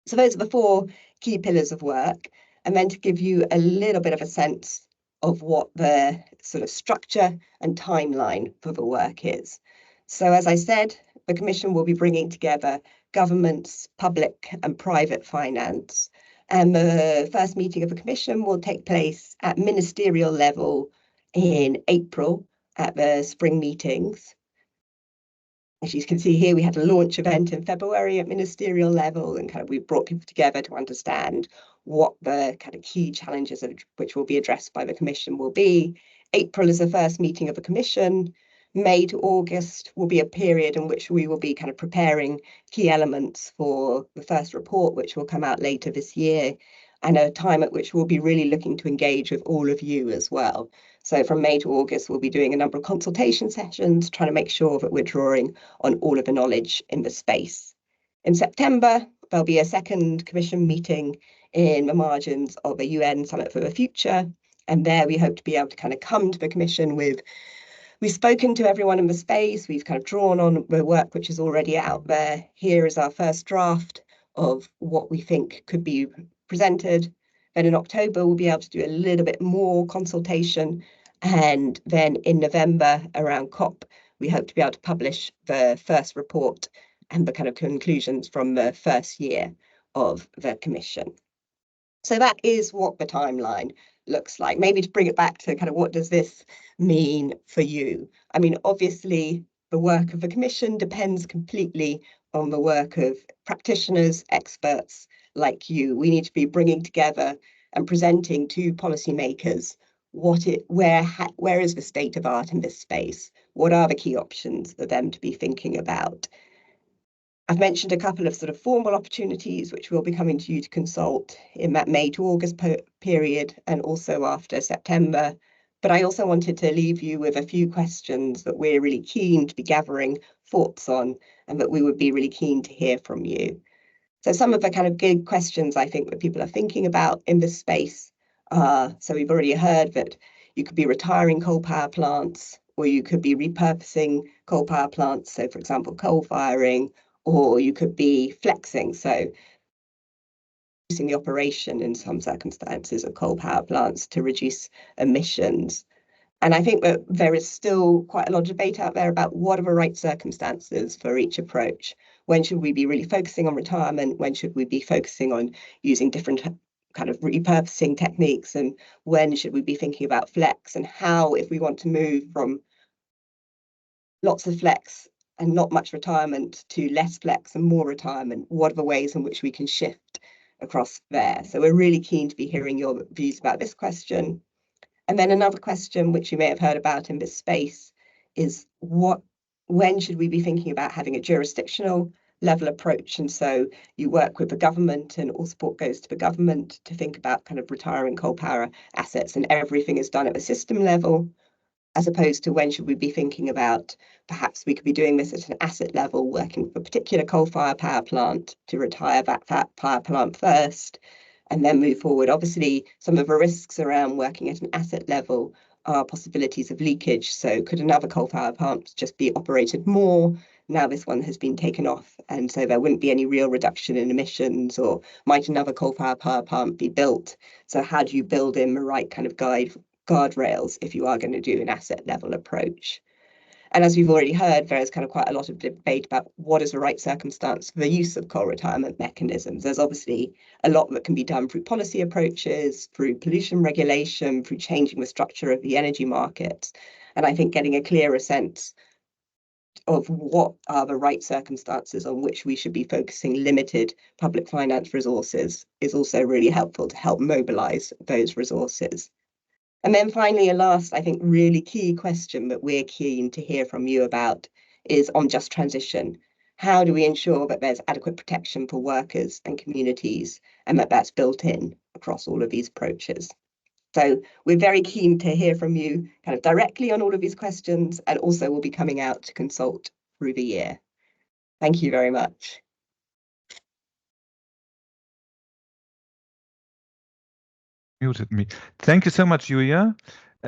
So those are the 4 key pillars of work. And then to give you a little bit of a sense of what the sort of structure and timeline for the work is. So as I said, the Commission will be bringing together governments, public and private finance. And the first meeting of the Commission will take place at ministerial level in April at the spring meetings. As you can see here, we had a launch event in February at ministerial level, and kind of we brought people together to understand what the kind of key challenges which will be addressed by the Commission will be. April is the first meeting of the Commission. May to August will be a period in which we will be kind of preparing key elements for the first report, which will come out later this year, and a time at which we'll be really looking to engage with all of you as well. So from May to August, we'll be doing a number of consultation sessions, trying to make sure that we're drawing on all of the knowledge in the space. In September, there'll be a second Commission meeting in the margins of the UN Summit for the Future. And there we hope to be able to kind of come to the Commission with, we've spoken to everyone in the space, we've kind of drawn on the work which is already out there. Here is our first draft of what we think could be presented. Then in October, we'll be able to do a little bit more consultation. And then in November, around COP, we hope to be able to publish the first report and the kind of conclusions from the first year of the Commission. So that is what the timeline looks like. Maybe to bring it back to kind of what does this mean for you? I mean, obviously, the work of the Commission depends completely on the work of practitioners, experts like you. We need to be bringing together and presenting to policymakers where is the state of art in this space? What are the key options for them to be thinking about? I've mentioned a couple of sort of formal opportunities which will be coming to you to consult in that May to August period and also after September. But I also wanted to leave you with a few questions that we're really keen to be gathering thoughts on and that we would be really keen to hear from you. So some of the kind of big questions I think that people are thinking about in this space are, so we've already heard that you could be retiring coal power plants, or you could be repurposing coal power plants, so for example, coal firing, or you could be flexing, so the operation in some circumstances of coal power plants to reduce emissions. And I think that there is still quite a lot of debate out there about what are the right circumstances for each approach. When should we be really focusing on retirement? When should we be focusing on using different kind of repurposing techniques? And when should we be thinking about flex? And how, if we want to move from lots of flex and not much retirement to less flex and more retirement, what are the ways in which we can shift across there? So we're really keen to be hearing your views about this question. And then another question, which you may have heard about in this space, is when should we be thinking about having a jurisdictional level approach? And so you work with the government and all support goes to the government to think about kind of retiring coal power assets and everything is done at the system level, as opposed to when should we be thinking about perhaps we could be doing this at an asset level, working with a particular coal-fired power plant to retire that power plant first, and then move forward. Obviously, some of the risks around working at an asset level are possibilities of leakage. So could another coal-fired plant just be operated more? Now this one has been taken off, and so there wouldn't be any real reduction in emissions, or might another coal-fired power plant be built? So how do you build in the right kind of guardrails if you are going to do an asset level approach? And as we've already heard, there is kind of quite a lot of debate about what is the right circumstance for the use of coal retirement mechanisms. There's obviously a lot that can be done through policy approaches, through pollution regulation, through changing the structure of the energy markets. And I think getting a clearer sense of what are the right circumstances on which we should be focusing limited public finance resources is also really helpful to help mobilize those resources. And then finally, a last, I think, really key question that we're keen to hear from you about is on just transition. How do we ensure that there's adequate protection for workers and communities and that that's built in across all of these approaches? So we're very keen to hear from you kind of directly on all of these questions, and also we'll be coming out to consult through the year. Thank you very much.
Muted me. Thank you so much, Julia.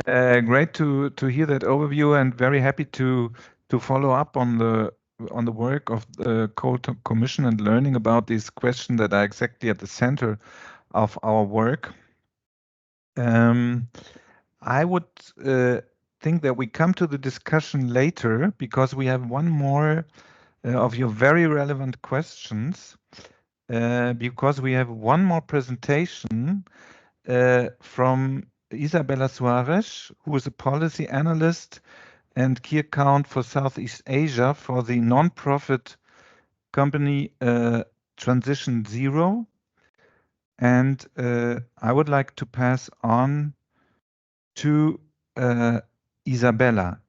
Great to hear that overview, and very happy to follow up on the work of the Coal Commission and learning about these questions that are exactly at the center of our work. I would think that we come to the discussion later because we have one more of your very relevant questions, because we have one more presentation from Isabella Suarez, who is a policy analyst and key account for Southeast Asia for the non-profit company Transition Zero. And I would like to pass on to Isabella.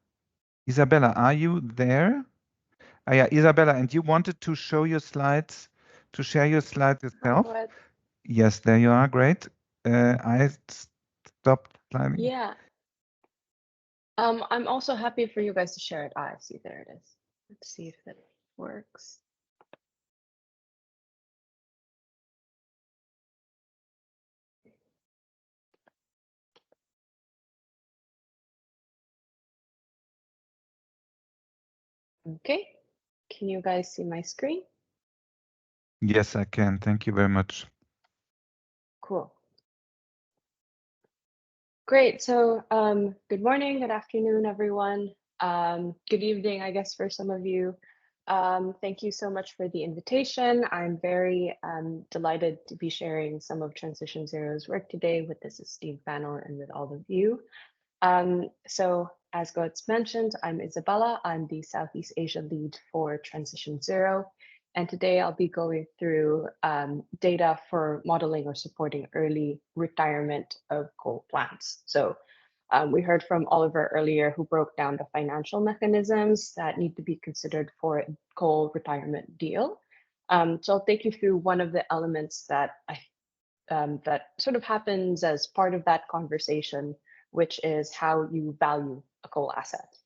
Isabella, are you there? Yeah, Isabella, and you wanted to show your slides, to share your slides yourself? Yes, there you are. Great. I stopped sliding.
Yeah. I'm also happy for you guys to share it. I see, there it is. Let's see if that works. Okay, can you guys see my screen?
Yes, I can. Thank you very much.
Cool. Great. So good morning, good afternoon, everyone. Good evening, I guess, for some of you. Thank you so much for the invitation. I'm very delighted to be sharing some of Transition Zero's work today with this esteemed panel and with all of you. So as Götz mentioned, I'm Isabella. I'm the Southeast Asia lead for Transition Zero. And today I'll be going through data for modeling or supporting early retirement of coal plants. So we heard from Oliver earlier, who broke down the financial mechanisms that need to be considered for a coal retirement deal. So I'll take you through one of the elements that that sort of happens as part of that conversation, which is how you value a coal asset.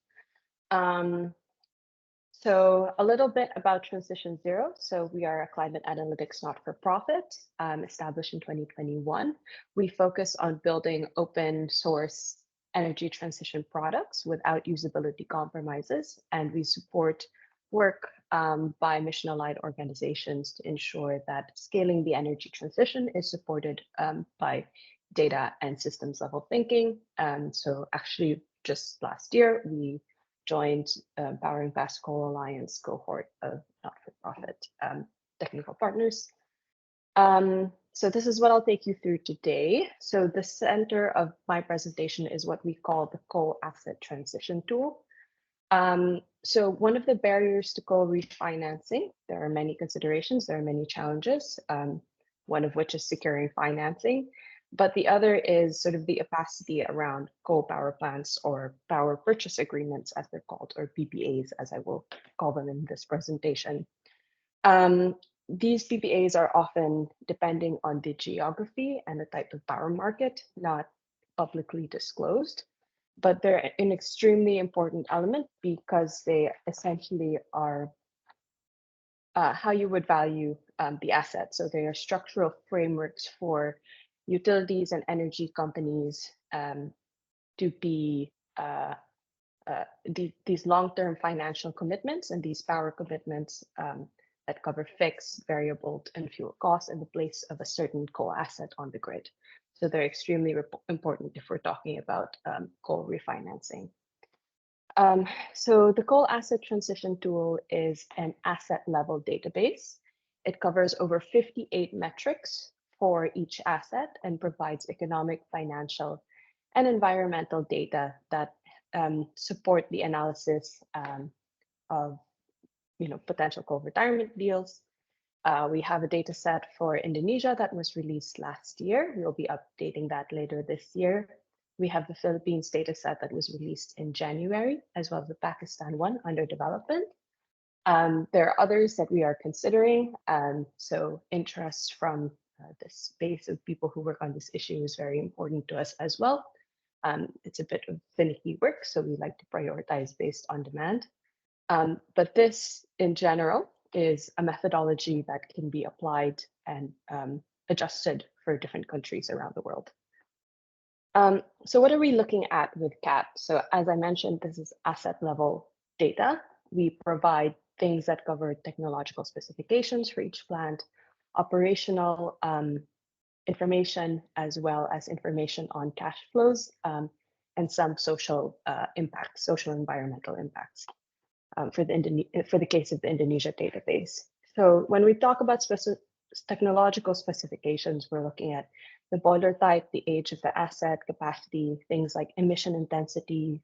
So a little bit about Transition Zero. So we are a climate analytics not-for-profit established in 2021. We focus on building open source energy transition products without usability compromises. And we support work by mission-aligned organizations to ensure that scaling the energy transition is supported by data and systems level thinking. So actually, just last year, we joined Powering Fast Coal Alliance cohort of not-for-profit technical partners. So this is what I'll take you through today. So the center of my presentation is what we call the coal asset transition tool. So one of the barriers to coal refinancing, there are many considerations, there are many challenges, one of which is securing financing, but the other is sort of the opacity around coal power plants or power purchase agreements, as they're called, or PPAs, as I will call them in this presentation. These PPAs are often depending on the geography and the type of power market, not publicly disclosed, but they're an extremely important element because they essentially are how you would value the asset. So they are structural frameworks for utilities and energy companies to be these long-term financial commitments and these power commitments that cover fixed, variable, and fuel costs in the place of a certain coal asset on the grid. So they're extremely important if we're talking about coal refinancing. So the coal asset transition tool is an asset level database. It covers over 58 metrics for each asset and provides economic, financial, and environmental data that support the analysis of potential coal retirement deals. We have a data set for Indonesia that was released last year. We'll be updating that later this year. We have the Philippines data set that was released in January, as well as the Pakistan one under development. There are others that we are considering. So interest from the space of people who work on this issue is very important to us as well. It's a bit of finicky work, so we like to prioritize based on demand. But this, in general, is a methodology that can be applied and adjusted for different countries around the world. So what are we looking at with CAT? So as I mentioned, this is asset level data. We provide things that cover technological specifications for each plant, operational information, as well as information on cash flows and some social impacts, social environmental impacts for the case of the Indonesia database. So when we talk about technological specifications, we're looking at the boiler type, the age of the asset, capacity, things like emission intensity,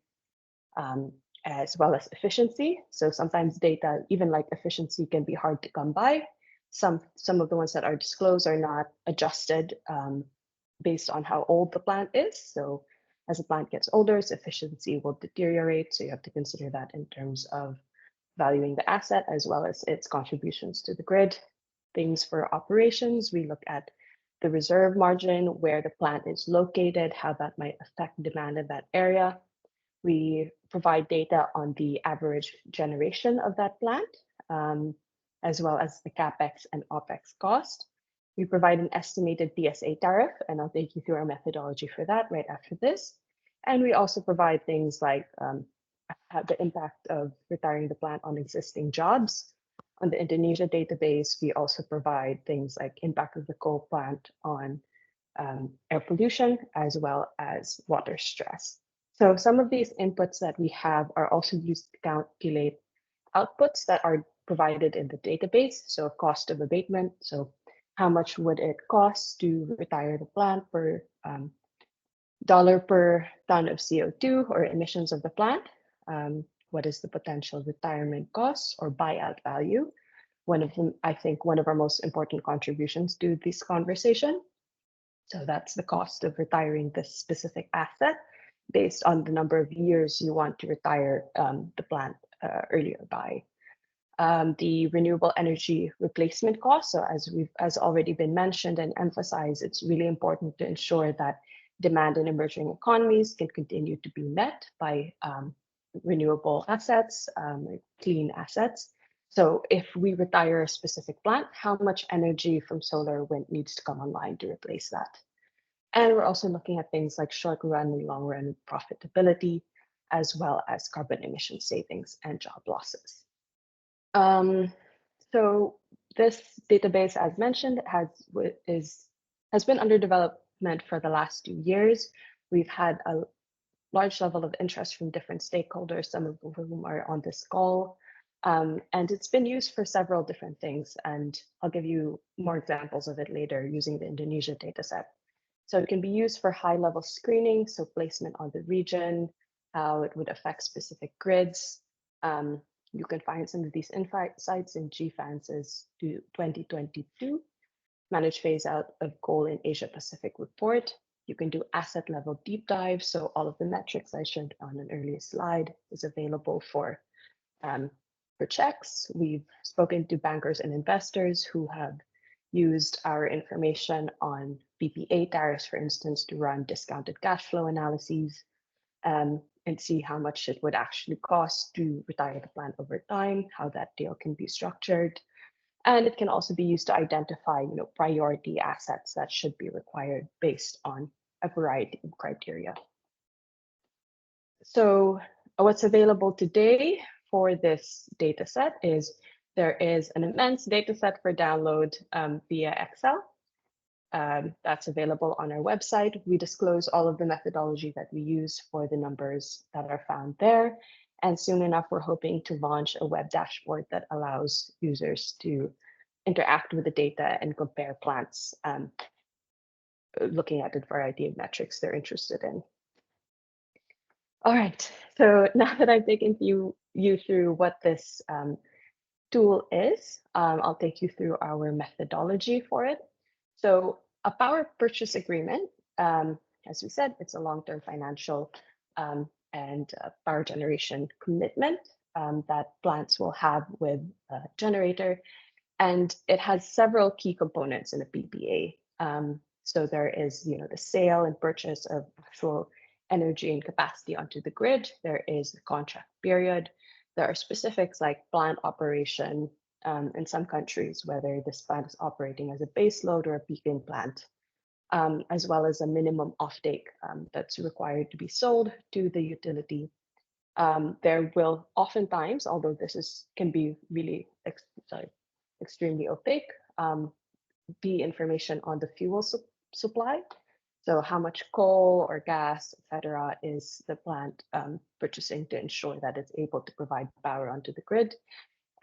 as well as efficiency. So sometimes data, even like efficiency, can be hard to come by. Some of the ones that are disclosed are not adjusted based on how old the plant is. So as the plant gets older, its efficiency will deteriorate. So you have to consider that in terms of valuing the asset as well as its contributions to the grid. Things for operations, we look at the reserve margin, where the plant is located, how that might affect demand in that area. We provide data on the average generation of that plant, as well as the CapEx and OpEx cost. We provide an estimated PSA tariff, and I'll take you through our methodology for that right after this. And we also provide things like the impact of retiring the plant on existing jobs. On the Indonesia database, we also provide things like impact of the coal plant on air pollution, as well as water stress. So some of these inputs that we have are also used to calculate outputs that are provided in the database. So cost of abatement. So how much would it cost to retire the plant per dollar per ton of CO2 or emissions of the plant? What is the potential retirement cost or buyout value? One of them, I think, one of our most important contributions to this conversation. So that's the cost of retiring this specific asset based on the number of years you want to retire the plant earlier by. The renewable energy replacement cost. So as already been mentioned and emphasized, it's really important to ensure that demand in emerging economies can continue to be met by renewable assets, clean assets. So if we retire a specific plant, how much energy from solar wind needs to come online to replace that? And we're also looking at things like short run and long run profitability, as well as carbon emission savings and job losses. So this database, as mentioned, has been under development for the last 2 years. We've had a large level of interest from different stakeholders, some of whom are on this call. And it's been used for several different things, and I'll give you more examples of it later using the Indonesia dataset. So it can be used for high-level screening, so placement on the region, how it would affect specific grids. You can find some of these insights in GFANZ's 2022 Managed Phase Out of Coal in Asia Pacific report. You can do asset level deep dives. So all of the metrics I showed on an earlier slide is available for checks. We've spoken to bankers and investors who have used our information on PPA tariffs, for instance, to run discounted cash flow analyses and see how much it would actually cost to retire the plant over time, how that deal can be structured. And it can also be used to identify, priority assets that should be required based on a variety of criteria. So what's available today for this data set is there is an immense data set for download via Excel. That's available on our website. We disclose all of the methodology that we use for the numbers that are found there. And soon enough, we're hoping to launch a web dashboard that allows users to interact with the data and compare plants, looking at a variety of metrics they're interested in. All right, so now that I've taken you through what this tool is, I'll take you through our methodology for it. So a power purchase agreement, as we said, it's a long-term financial and power generation commitment that plants will have with a generator. And it has several key components in a PPA. So there is, the sale and purchase of actual energy and capacity onto the grid. There is the contract period. There are specifics like plant operation in some countries, whether this plant is operating as a base load or a peaking plant, as well as a minimum offtake that's required to be sold to the utility. There will oftentimes, although this can be really extremely opaque, be information on the fuel supply. So how much coal or gas, etc., is the plant purchasing to ensure that it's able to provide power onto the grid.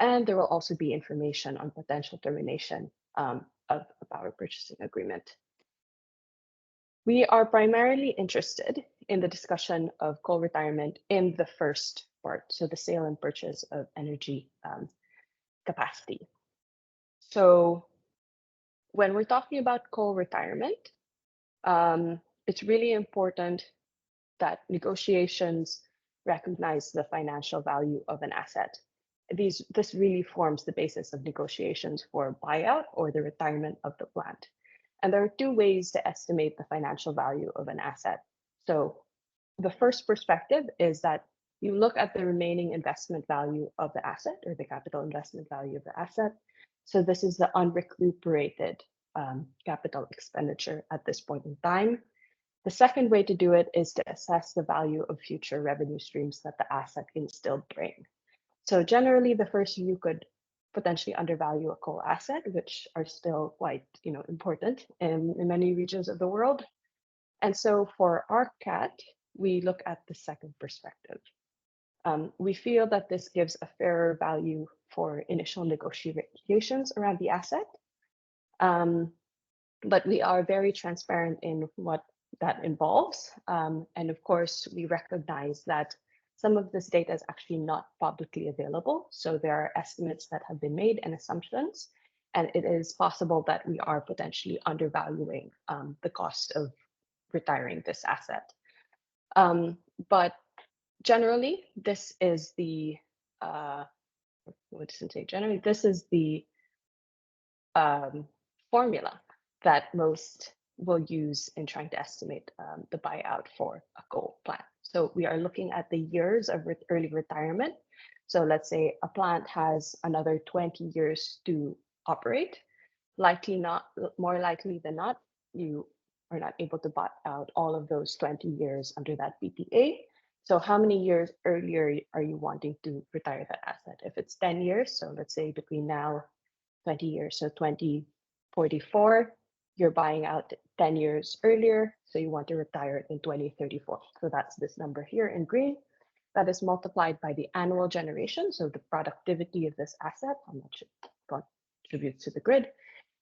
And there will also be information on potential termination of a power purchasing agreement. We are primarily interested in the discussion of coal retirement in the first part, so the sale and purchase of energy capacity. So when we're talking about coal retirement, it's really important that negotiations recognize the financial value of an asset. This really forms the basis of negotiations for buyout or the retirement of the plant. And there are two ways to estimate the financial value of an asset. So the first perspective is that you look at the remaining investment value of the asset or the capital investment value of the asset. So this is the unrecuperated capital expenditure at this point in time. The second way to do it is to assess the value of future revenue streams that the asset can still bring. So generally, the first view could potentially undervalue a coal asset, which are still quite important in many regions of the world. And so for ARCAT, we look at the second perspective. We feel that this gives a fairer value for initial negotiations around the asset. But we are very transparent in what that involves. And of course, we recognize that some of this data is actually not publicly available. So there are estimates that have been made and assumptions. And it is possible that we are potentially undervaluing the cost of retiring this asset. But generally, this is the, this is the formula that most will use in trying to estimate the buyout for a coal plant. So we are looking at the years of early retirement. So let's say a plant has another 20 years to operate. More likely than not, you are not able to buy out all of those 20 years under that PPA. So how many years earlier are you wanting to retire that asset? If it's 10 years, so let's say between now, 20 years, so 2044, you're buying out 10 years earlier, so you want to retire it in 2034. So that's this number here in green. That is multiplied by the annual generation, so the productivity of this asset, how much it contributes to the grid,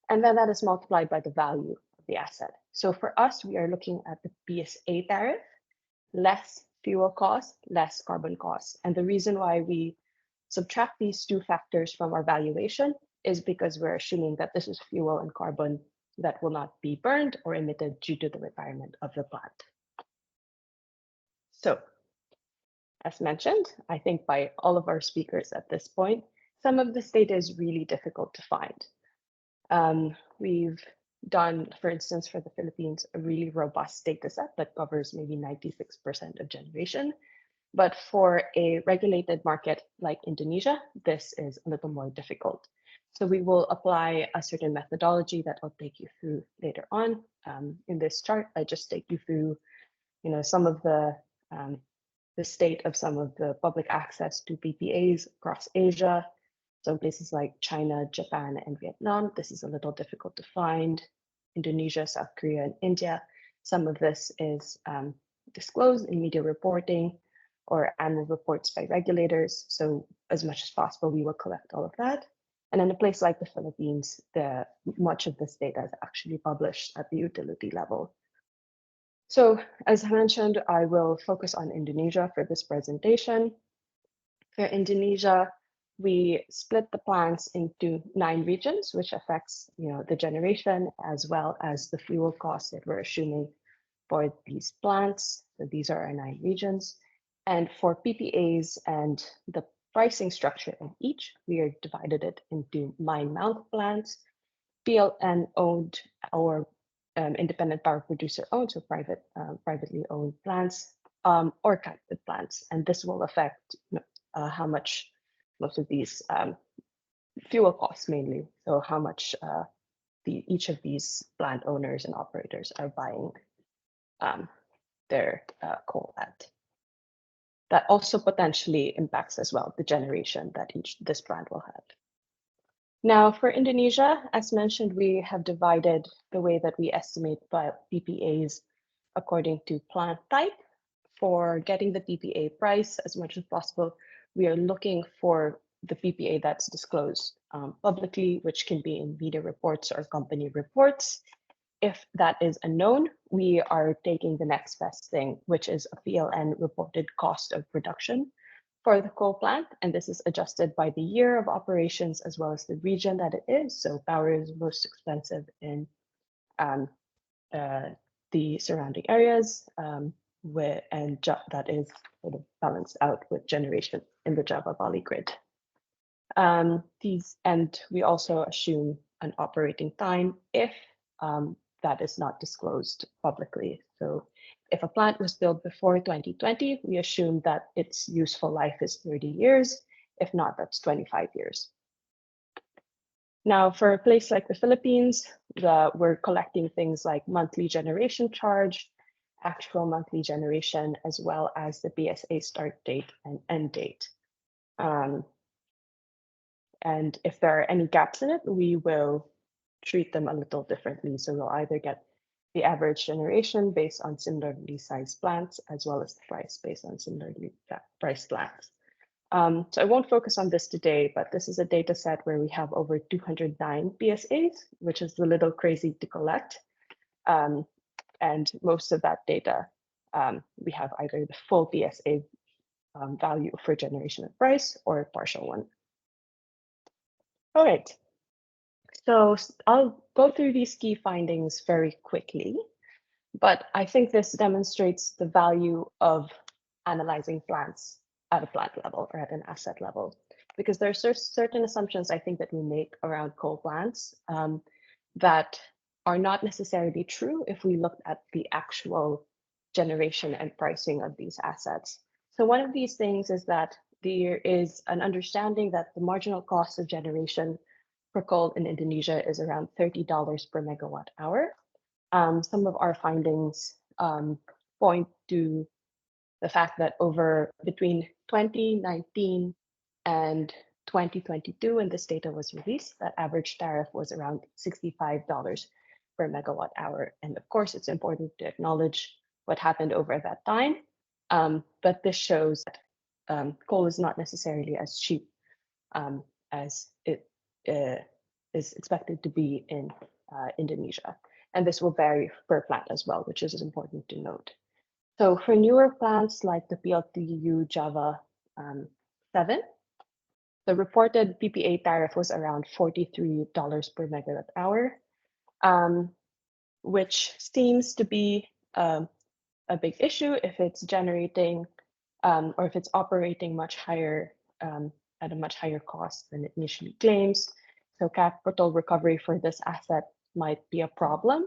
and then that is multiplied by the value of the asset. So for us, we are looking at the PSA tariff, less fuel costs, less carbon costs. And the reason why we subtract these two factors from our valuation is because we're assuming that this is fuel and carbon that will not be burned or emitted due to the retirement of the plant. So, as mentioned, I think by all of our speakers at this point, some of this data is really difficult to find. We've done, for instance, for the Philippines, a really robust data set that covers maybe 96% of generation. But for a regulated market like Indonesia, this is a little more difficult. So we will apply a certain methodology that I'll take you through later on. In this chart, I just take you through, some of the state of some of the public access to PPAs across Asia. So places like China, Japan, and Vietnam, this is a little difficult to find. Indonesia, South Korea, and India, some of this is disclosed in media reporting or annual reports by regulators. So as much as possible, we will collect all of that. And in a place like the Philippines, much of this data is actually published at the utility level. So as I mentioned, I will focus on Indonesia for this presentation. For Indonesia, we split the plants into 9 regions, which affects the generation as well as the fuel costs that we're assuming for these plants. So these are our 9 regions. And for PPAs and the pricing structure in each, we are divided it into mine mount plants, PLN owned or independent power producer owned, so privately owned plants, or captive plants. And this will affect how much most of these fuel costs mainly. So how much each of these plant owners and operators are buying their coal at. That also potentially impacts as well the generation that this plant will have. Now for Indonesia, as mentioned, we have divided the way that we estimate PPAs according to plant type. For getting the PPA price as much as possible, we are looking for the PPA that's disclosed publicly, which can be in media reports or company reports. If that is unknown, we are taking the next best thing, which is a PLN reported cost of production for the coal plant. And this is adjusted by the year of operations as well as the region that it is. So power is most expensive in the surrounding areas, and that is sort of balanced out with generation in the Java Valley grid. And we also assume an operating time if that is not disclosed publicly. So if a plant was built before 2020, we assume that its useful life is 30 years. If not, that's 25 years. Now, for a place like the Philippines, we're collecting things like monthly generation charge, actual monthly generation, as well as the BSA start date and end date. And if there are any gaps in it, we will treat them a little differently. So we'll either get the average generation based on similarly sized plants, as well as the price based on similarly priced plants. So I won't focus on this today, but this is a data set where we have over 209 PSAs, which is a little crazy to collect. And most of that data, we have either the full PSA value for generation and price or a partial one. All right. So I'll go through these key findings very quickly, but I think this demonstrates the value of analyzing plants at a plant level or at an asset level, because there's certain assumptions I think that we make around coal plants that are not necessarily true if we look at the actual generation and pricing of these assets. So one of these things is that there is an understanding that the marginal cost of generation for coal in Indonesia is around $30 per megawatt hour. Some of our findings point to the fact that between 2019 and 2022, when this data was released, that average tariff was around $65 per megawatt hour. And of course, it's important to acknowledge what happened over that time. But this shows that coal is not necessarily as cheap as it is expected to be in Indonesia. And this will vary per plant as well, which is important to note. So for newer plants like the PLTU Java 7, the reported PPA tariff was around $43 per megawatt hour, which seems to be a big issue if it's generating or if it's operating much higher at a much higher cost than it initially claims. So capital recovery for this asset might be a problem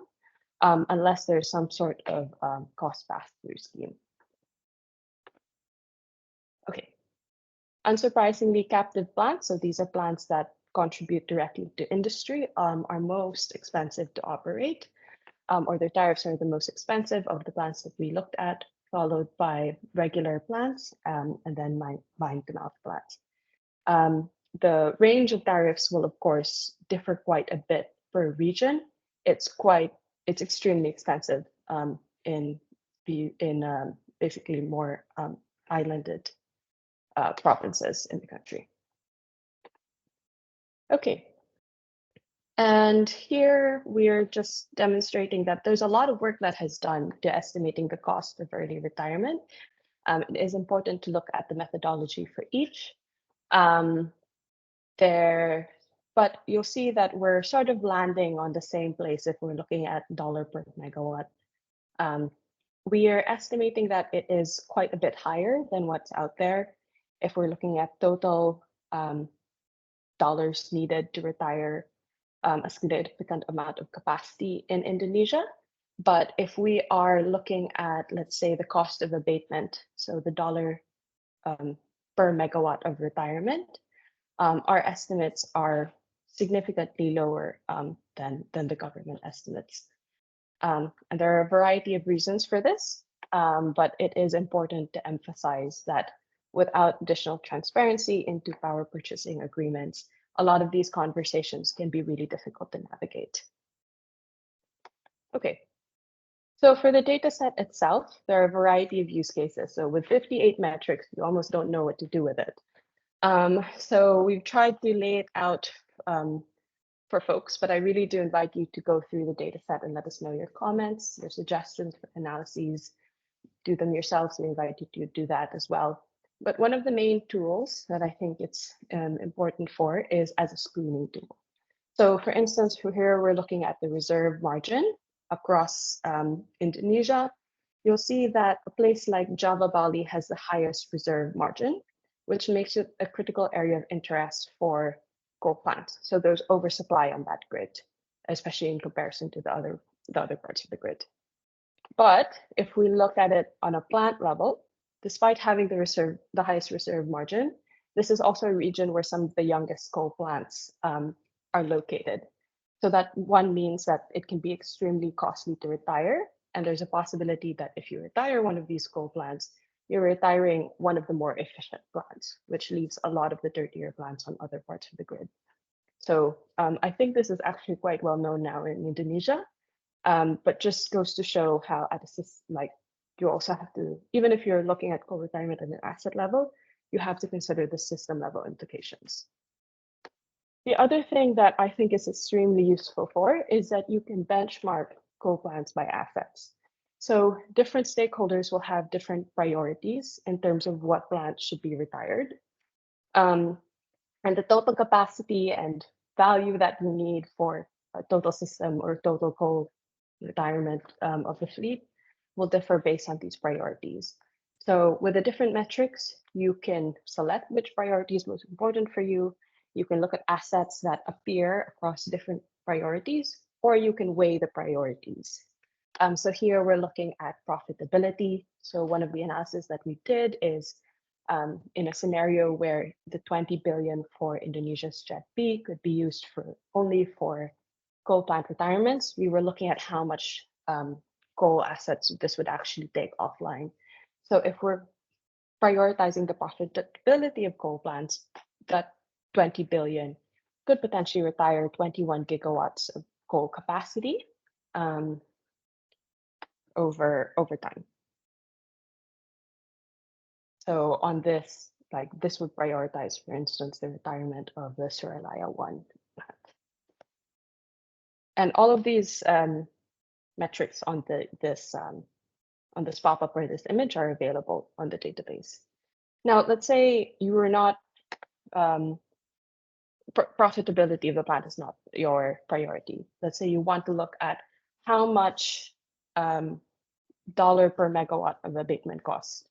unless there's some sort of cost pass-through scheme. Okay. Unsurprisingly, captive plants, so these are plants that contribute directly to industry, are most expensive to operate, or their tariffs are the most expensive of the plants that we looked at, followed by regular plants, and then mine-to-mouth plants. The range of tariffs will, of course, differ quite a bit per region. It's extremely expensive in basically more islanded provinces in the country. Okay. And here we're just demonstrating that there's a lot of work that has done to estimating the cost of early retirement. It is important to look at the methodology for each. But you'll see that we're sort of landing on the same place if we're looking at dollar per megawatt. We are estimating that it is quite a bit higher than what's out there if we're looking at total dollars needed to retire a significant amount of capacity in Indonesia. But if we are looking at, let's say, the cost of abatement, so the dollar per megawatt of retirement, our estimates are significantly lower than the government estimates. And there are a variety of reasons for this, but it is important to emphasize that without additional transparency into power purchasing agreements, a lot of these conversations can be really difficult to navigate. Okay, so for the data set itself, there are a variety of use cases. So with 58 metrics, you almost don't know what to do with it. So we've tried to lay it out for folks, but I really do invite you to go through the data set and let us know your comments, your suggestions for analyses, do them yourselves. We invite you to do that as well. But one of the main tools that I think it's important for is as a screening tool. So for instance, here we're looking at the reserve margin across Indonesia. You'll see that a place like Java Bali has the highest reserve margin, which makes it a critical area of interest for coal plants. So there's oversupply on that grid, especially in comparison to the other parts of the grid. But if we look at it on a plant level, despite having the highest reserve margin, this is also a region where some of the youngest coal plants are located. So that one means that it can be extremely costly to retire. And there's a possibility that if you retire one of these coal plants, you're retiring one of the more efficient plants, which leaves a lot of the dirtier plants on other parts of the grid. So I think this is actually quite well known now in Indonesia, but just goes to show how at a system, like you also have to, even if you're looking at coal retirement at an asset level, you have to consider the system level implications. The other thing that I think is extremely useful for is that you can benchmark coal plants by assets. So different stakeholders will have different priorities in terms of what plants should be retired. And the total capacity and value that you need for a total system or total coal retirement of the fleet will differ based on these priorities. So with the different metrics, you can select which priority is most important for you. You can look at assets that appear across different priorities, or you can weigh the priorities. So here we're looking at profitability. So one of the analysis that we did is in a scenario where the 20 billion for Indonesia's Jet B could be used only for coal plant retirements, we were looking at how much coal assets this would actually take offline. So if we're prioritizing the profitability of coal plants, that 20 billion could potentially retire 21 gigawatts of coal capacity over time. So on this, like this would prioritize, for instance, the retirement of the Suralaya 1 plant. And all of these metrics on this pop-up or this image are available on the database. Now, let's say you were not profitability of the plant is not your priority. Let's say you want to look at how much dollar per megawatt of abatement costs.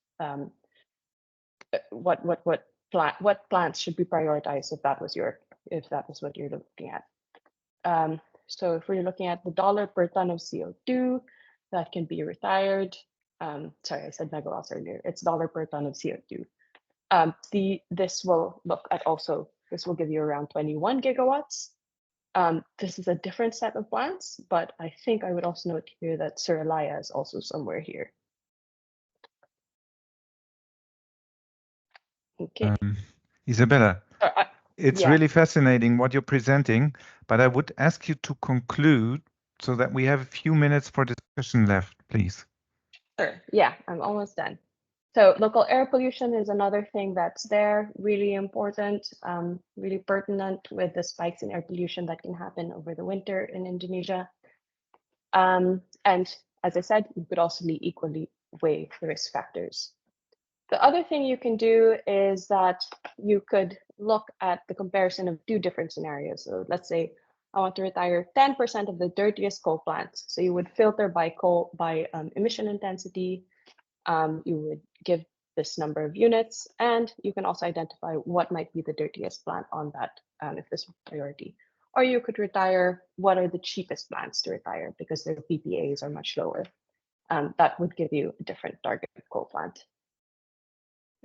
What plants should be prioritized if that was what you're looking at. So if we're looking at the dollar per ton of CO2 that can be retired, sorry, I said megawatts earlier. It's dollar per ton of CO2. This will look at also. This will give you around 21 gigawatts. This is a different set of plants, but I think I would also note here that Suralaya is also somewhere here. Okay.
Isabella, it's really fascinating what you're presenting, but I would ask you to conclude so that we have a few minutes for discussion left, please.
Sure. Yeah, I'm almost done. So local air pollution is another thing that's there, really important, really pertinent with the spikes in air pollution that can happen over the winter in Indonesia. And as I said, you could also equally weigh the risk factors. The other thing you can do is that you could look at the comparison of two different scenarios. So let's say I want to retire 10% of the dirtiest coal plants. So you would filter by emission intensity. You would give this number of units, and you can also identify what might be the dirtiest plant on that if this was priority. Or you could retire what are the cheapest plants to retire because their PPAs are much lower. That would give you a different target coal plant.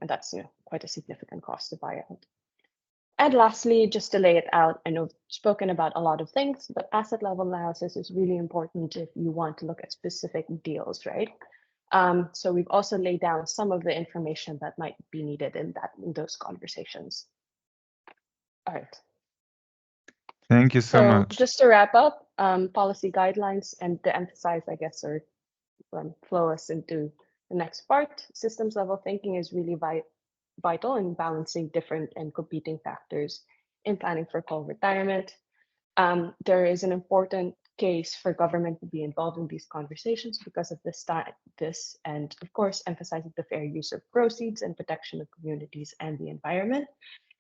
And that's quite a significant cost to buy out. And lastly, just to lay it out, I know I've spoken about a lot of things, but asset level analysis is really important if you want to look at specific deals, right? So we've also laid down some of the information that might be needed in those conversations. All right.
Thank you so much.
Just to wrap up, policy guidelines and to emphasize, I guess, or flow us into the next part, systems level thinking is really vital in balancing different and competing factors in planning for coal retirement. There is an important case for government to be involved in these conversations because of this and of course emphasizing the fair use of proceeds and protection of communities and the environment.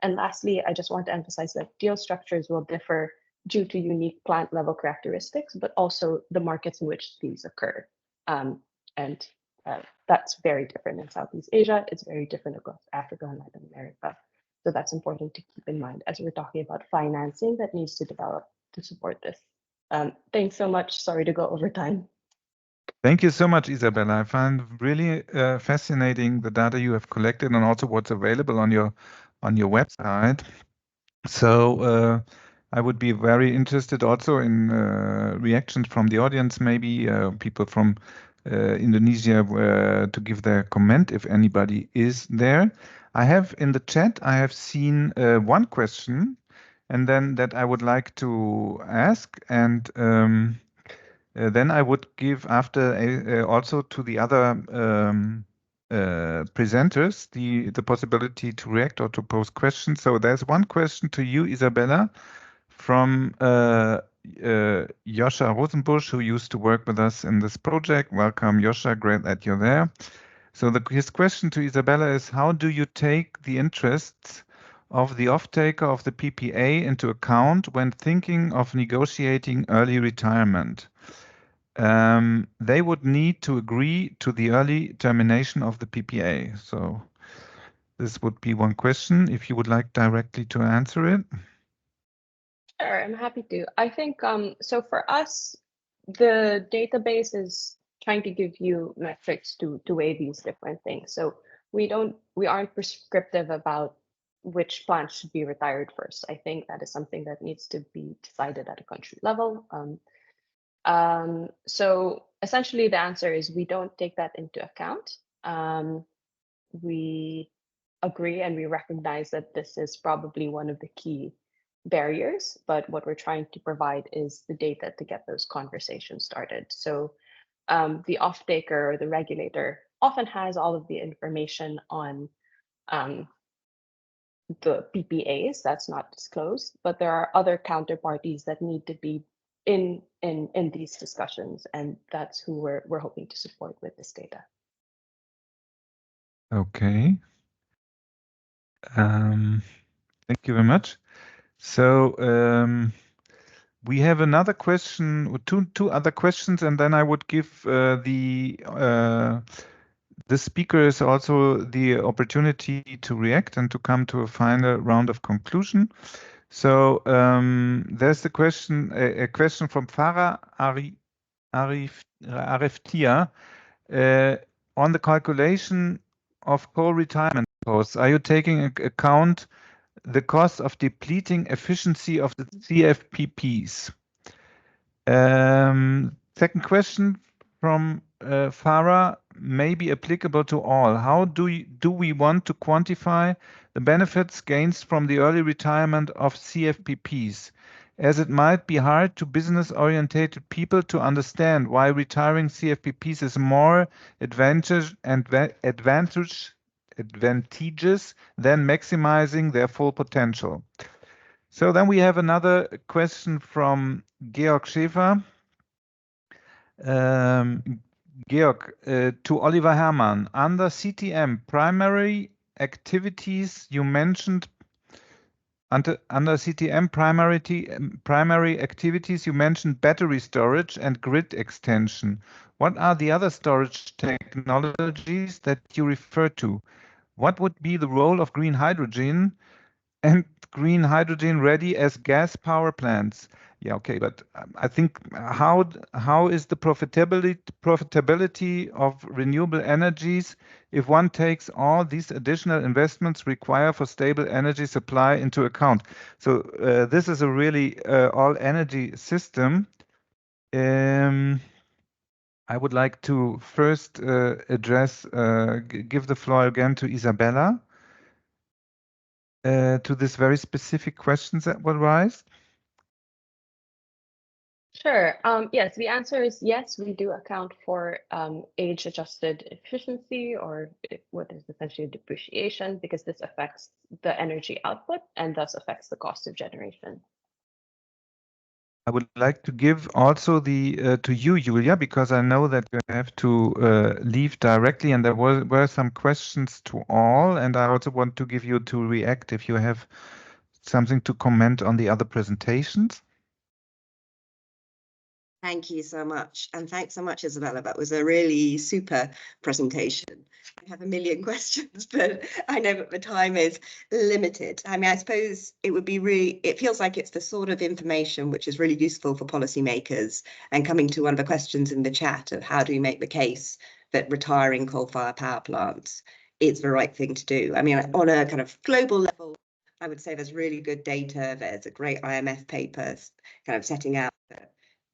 And lastly, I just want to emphasize that deal structures will differ due to unique plant level characteristics, but also the markets in which these occur. That's very different in Southeast Asia. It's very different across Africa and Latin America. So that's important to keep in mind as we're talking about financing that needs to develop to support this. Thanks so much. Sorry to go over time.
Thank you so much, Isabella. I find really fascinating the data you have collected and also what's available on your website. So I would be very interested also in reactions from the audience, maybe people from Indonesia to give their comment if anybody is there. I have in the chat, I have seen one question and then that I would like to ask, and then I would give after also to the other presenters the possibility to react or to pose questions. So there's one question to you, Isabella, from Joscha Rosenbusch, who used to work with us in this project. Welcome, Joscha. Great that you're there. So his question to Isabella is, how do you take the interests of the off-taker of the PPA into account when thinking of negotiating early retirement? They would need to agree to the early termination of the PPA. So this would be one question, if you would like directly to answer it.
Sure, I'm happy to. I think, so for us, the database is trying to give you metrics to weigh these different things. So we aren't prescriptive about which plants should be retired first. I think that is something that needs to be decided at a country level. So essentially the answer is we don't take that into account. We agree and we recognize that this is probably one of the key barriers, but what we're trying to provide is the data to get those conversations started. So the off-taker or the regulator often has all of the information on the PPAs that's not disclosed, but there are other counterparties that need to be in these discussions, and that's who we're hoping to support with this data.
Okay. Thank you very much. So we have another question, two other questions, and then I would give the speakers also the opportunity to react and to come to a final round of conclusion. So there's the question, a question from Farah Ariftia on the calculation of coal retirement costs. Are you taking account the cost of depleting efficiency of the CFPPs? Second question from Farah may be applicable to all. How do we want to quantify the benefits gains from the early retirement of CFPPs, as it might be hard to business-oriented people to understand why retiring CFPPs is more advantageous than maximizing their full potential. So then we have another question from Georg Schäfer. Georg, to Oliver Herrmann, under CTM primary activities you mentioned, under CTM primary activities you mentioned battery storage and grid extension. What are the other storage technologies that you refer to? What would be the role of green hydrogen and green hydrogen ready as gas power plants? Yeah, okay, but I think how is the profitability of renewable energies if one takes all these additional investments required for stable energy supply into account? So this is a really all energy system. I would like to first give the floor again to Isabella. To this very specific questions that were raised?
Sure. Yes, the answer is yes, we do account for age-adjusted efficiency, or what is essentially depreciation, because this affects the energy output and thus affects the cost of generation.
I would like to give also the to you, Julia, because I know that you have to leave directly, and there were some questions to all, and I also want to give you to react if you have something to comment on the other presentations.
Thank you so much. And thanks so much, Isabella. That was a really super presentation. I have a million questions, but I know that the time is limited. I mean, I suppose it would be it feels like it's the sort of information which is really useful for policymakers. And coming to one of the questions in the chat of how do we make the case that retiring coal-fired power plants is the right thing to do? I mean, on a kind of global level, I would say there's really good data. There's a great IMF paper kind of setting out that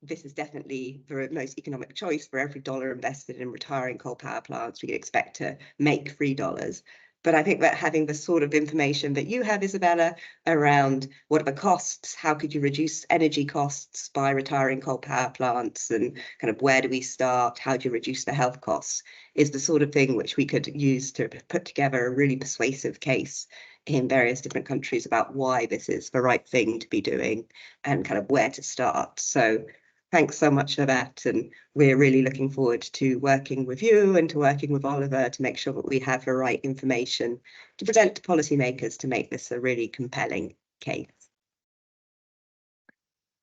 this is definitely the most economic choice. For every dollar invested in retiring coal power plants, we can expect to make $3. But I think that having the sort of information that you have, Isabella, around what are the costs, how could you reduce energy costs by retiring coal power plants, and kind of where do we start, how do you reduce the health costs, is the sort of thing which we could use to put together a really persuasive case in various different countries about why this is the right thing to be doing and kind of where to start. So thanks so much for that, and we're really looking forward to working with you and to working with Oliver to make sure that we have the right information to present to policymakers to make this a really compelling case.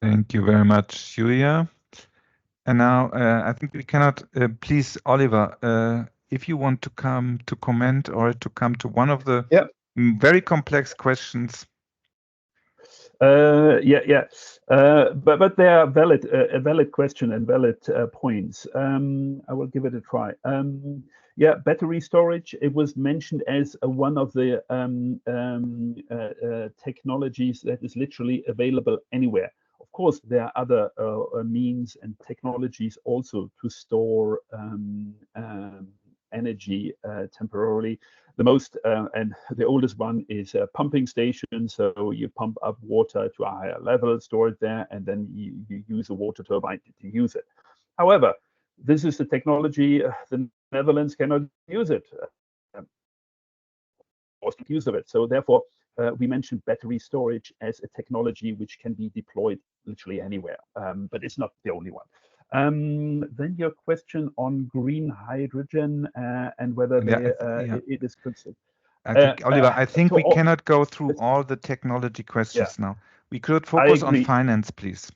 Thank you very much, Julia. And now I think we cannot, please, Oliver, if you want to come to comment or to come to one of the very complex questions.
But they are valid, a valid question and valid points. I will give it a try. Battery storage. It was mentioned as one of the technologies that is literally available anywhere. Of course, there are other energy temporarily. The most and the oldest one is a pumping station. So you pump up water to a higher level, store it there, and then you use a water turbine to use it. However, this is the technology the Netherlands cannot use it. Use of it. So therefore, we mentioned battery storage as a technology which can be deployed literally anywhere, but it's not the only one. Then your question on green hydrogen and whether it is considered.
I think, Oliver, I think we cannot go through all the technology questions now. We could focus on finance, please.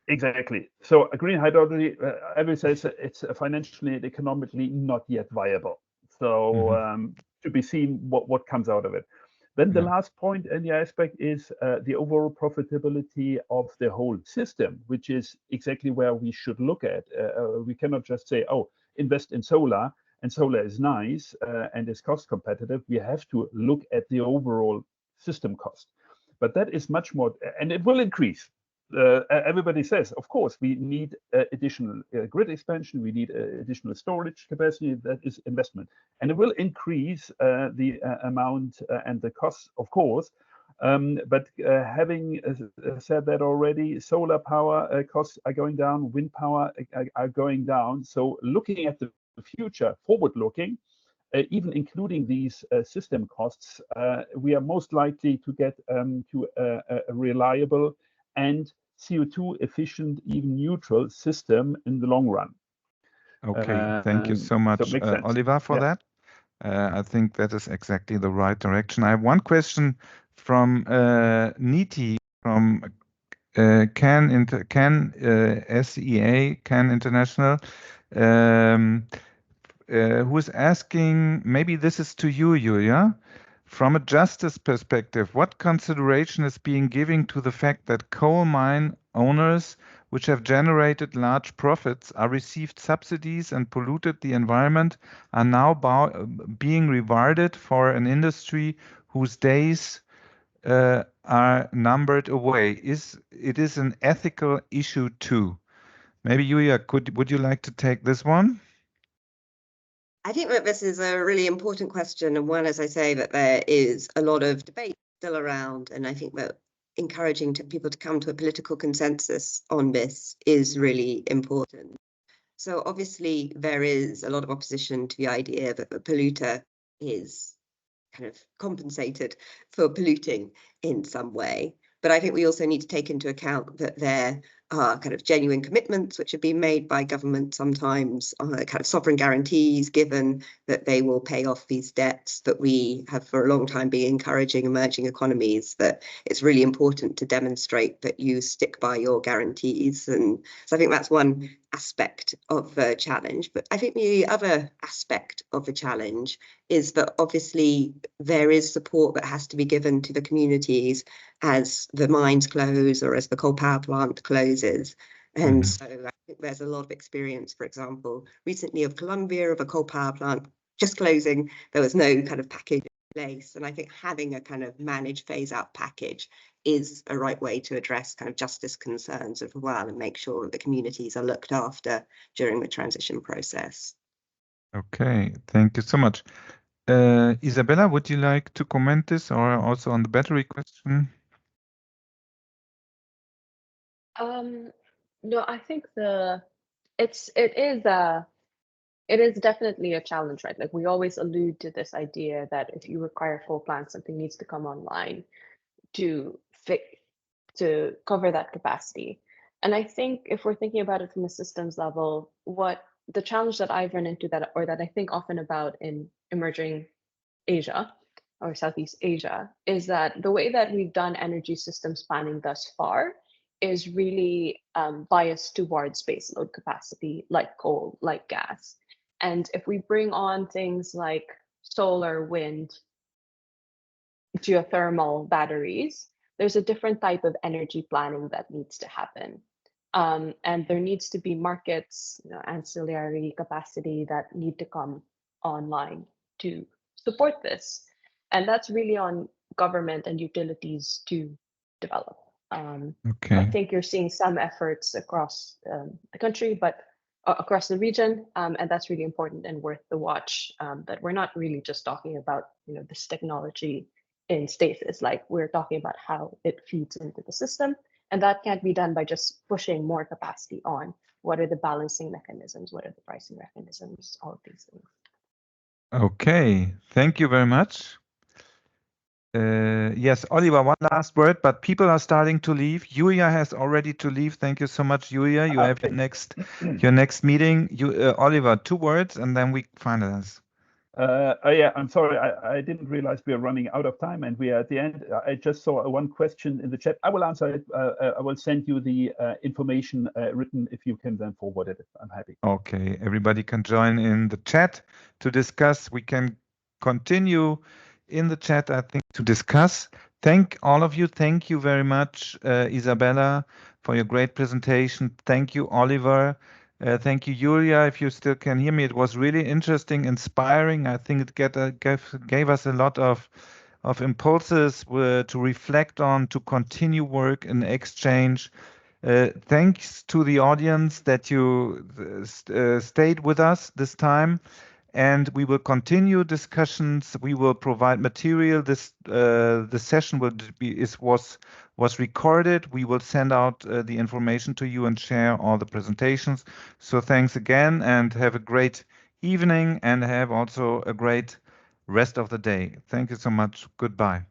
Exactly. So green hydrogen, everyone says it's financially and economically not yet viable. So to be seen what comes out of it. Then the last point in the aspect is the overall profitability of the whole system, which is exactly where we should look at. We cannot just say, oh, invest in solar, and solar is nice and is cost competitive. We have to look at the overall system cost. But that is much more, and it will increase. Everybody says, of course, we need additional grid expansion, we need additional storage capacity, that is investment. And it will increase the amount and the costs, of course. But having said that already, solar power costs are going down, wind power are going down. So looking at the future, forward-looking, even including these system costs, we are most likely to get to a reliable and CO2 efficient, even neutral system in the long run.
Okay, thank you so much,
so
Oliver, for that. I think that is exactly the right direction. I have one question from Niti from CAN SEA, CAN International, who is asking, maybe this is to you, Julia. From a justice perspective, what consideration is being given to the fact that coal mine owners which have generated large profits are received subsidies and polluted the environment are now being rewarded for an industry whose days are numbered away? It is an ethical issue too. Maybe Julia, would you like to take this one?
I think that this is a really important question, and one, as I say, that there is a lot of debate still around, and I think that encouraging people to come to a political consensus on this is really important. So obviously there is a lot of opposition to the idea that the polluter is kind of compensated for polluting in some way. But I think we also need to take into account that there are kind of genuine commitments which have been made by government sometimes, kind of sovereign guarantees given that they will pay off these debts, that we have for a long time been encouraging emerging economies, that it's really important to demonstrate that you stick by your guarantees. And so I think that's one aspect of the challenge. But I think the other aspect of the challenge is that obviously there is support that has to be given to the communities as the mines close or as the coal power plant closes. And so I think there's a lot of experience, for example, recently of Colombia, of a coal power plant just closing. There was no kind of package in place. And I think having a kind of managed phase out package is a right way to address kind of justice concerns as well and make sure that the communities are looked after during the transition process.
Okay, thank you so much. Isabella, would you like to comment this or also on the battery question?
No, I think it is definitely a challenge, right? Like we always allude to this idea that if you require full plant, something needs to come online to cover that capacity. And I think if we're thinking about it from a systems level, what the challenge that I've run into that I think often about in emerging Asia or Southeast Asia is that the way that we've done energy systems planning thus far is really biased towards baseload capacity, like coal, like gas. And if we bring on things like solar, wind, geothermal batteries, there's a different type of energy planning that needs to happen. And there needs to be markets, ancillary capacity that need to come online to support this. And that's really on government and utilities to develop. I think you're seeing some efforts across the country, but across the region, and that's really important and worth the watch. That we're not really just talking about this technology in stasis, like we're talking about how it feeds into the system, and that can't be done by just pushing more capacity on. What are the balancing mechanisms? What are the pricing mechanisms? All of these things.
Okay, thank you very much. Yes, Oliver, one last word, but people are starting to leave. Julia has already to leave. Thank you so much, Julia. You have your next meeting. Oliver, 2 words, and then we finalize.
Yeah, I'm sorry, I didn't realize we are running out of time and we are at the end. I just saw one question in the chat. I will answer it. I will send you the information written if you can then forward it. I'm happy.
Okay, everybody can join in the chat to discuss. We can continue in the chat, I think, to discuss. Thank all of you. Thank you very much, Isabella, for your great presentation. Thank you, Oliver. Thank you, Julia, if you still can hear me. It was really interesting, inspiring. I think it gave us a lot of impulses to reflect on, to continue work and exchange. Thanks to the audience that you stayed with us this time, and we will continue discussions. We will provide material. This the session was recorded. We will send out the information to you and share all the presentations. So thanks again, and have a great evening, and have also a great rest of the day. Thank you so much. Goodbye.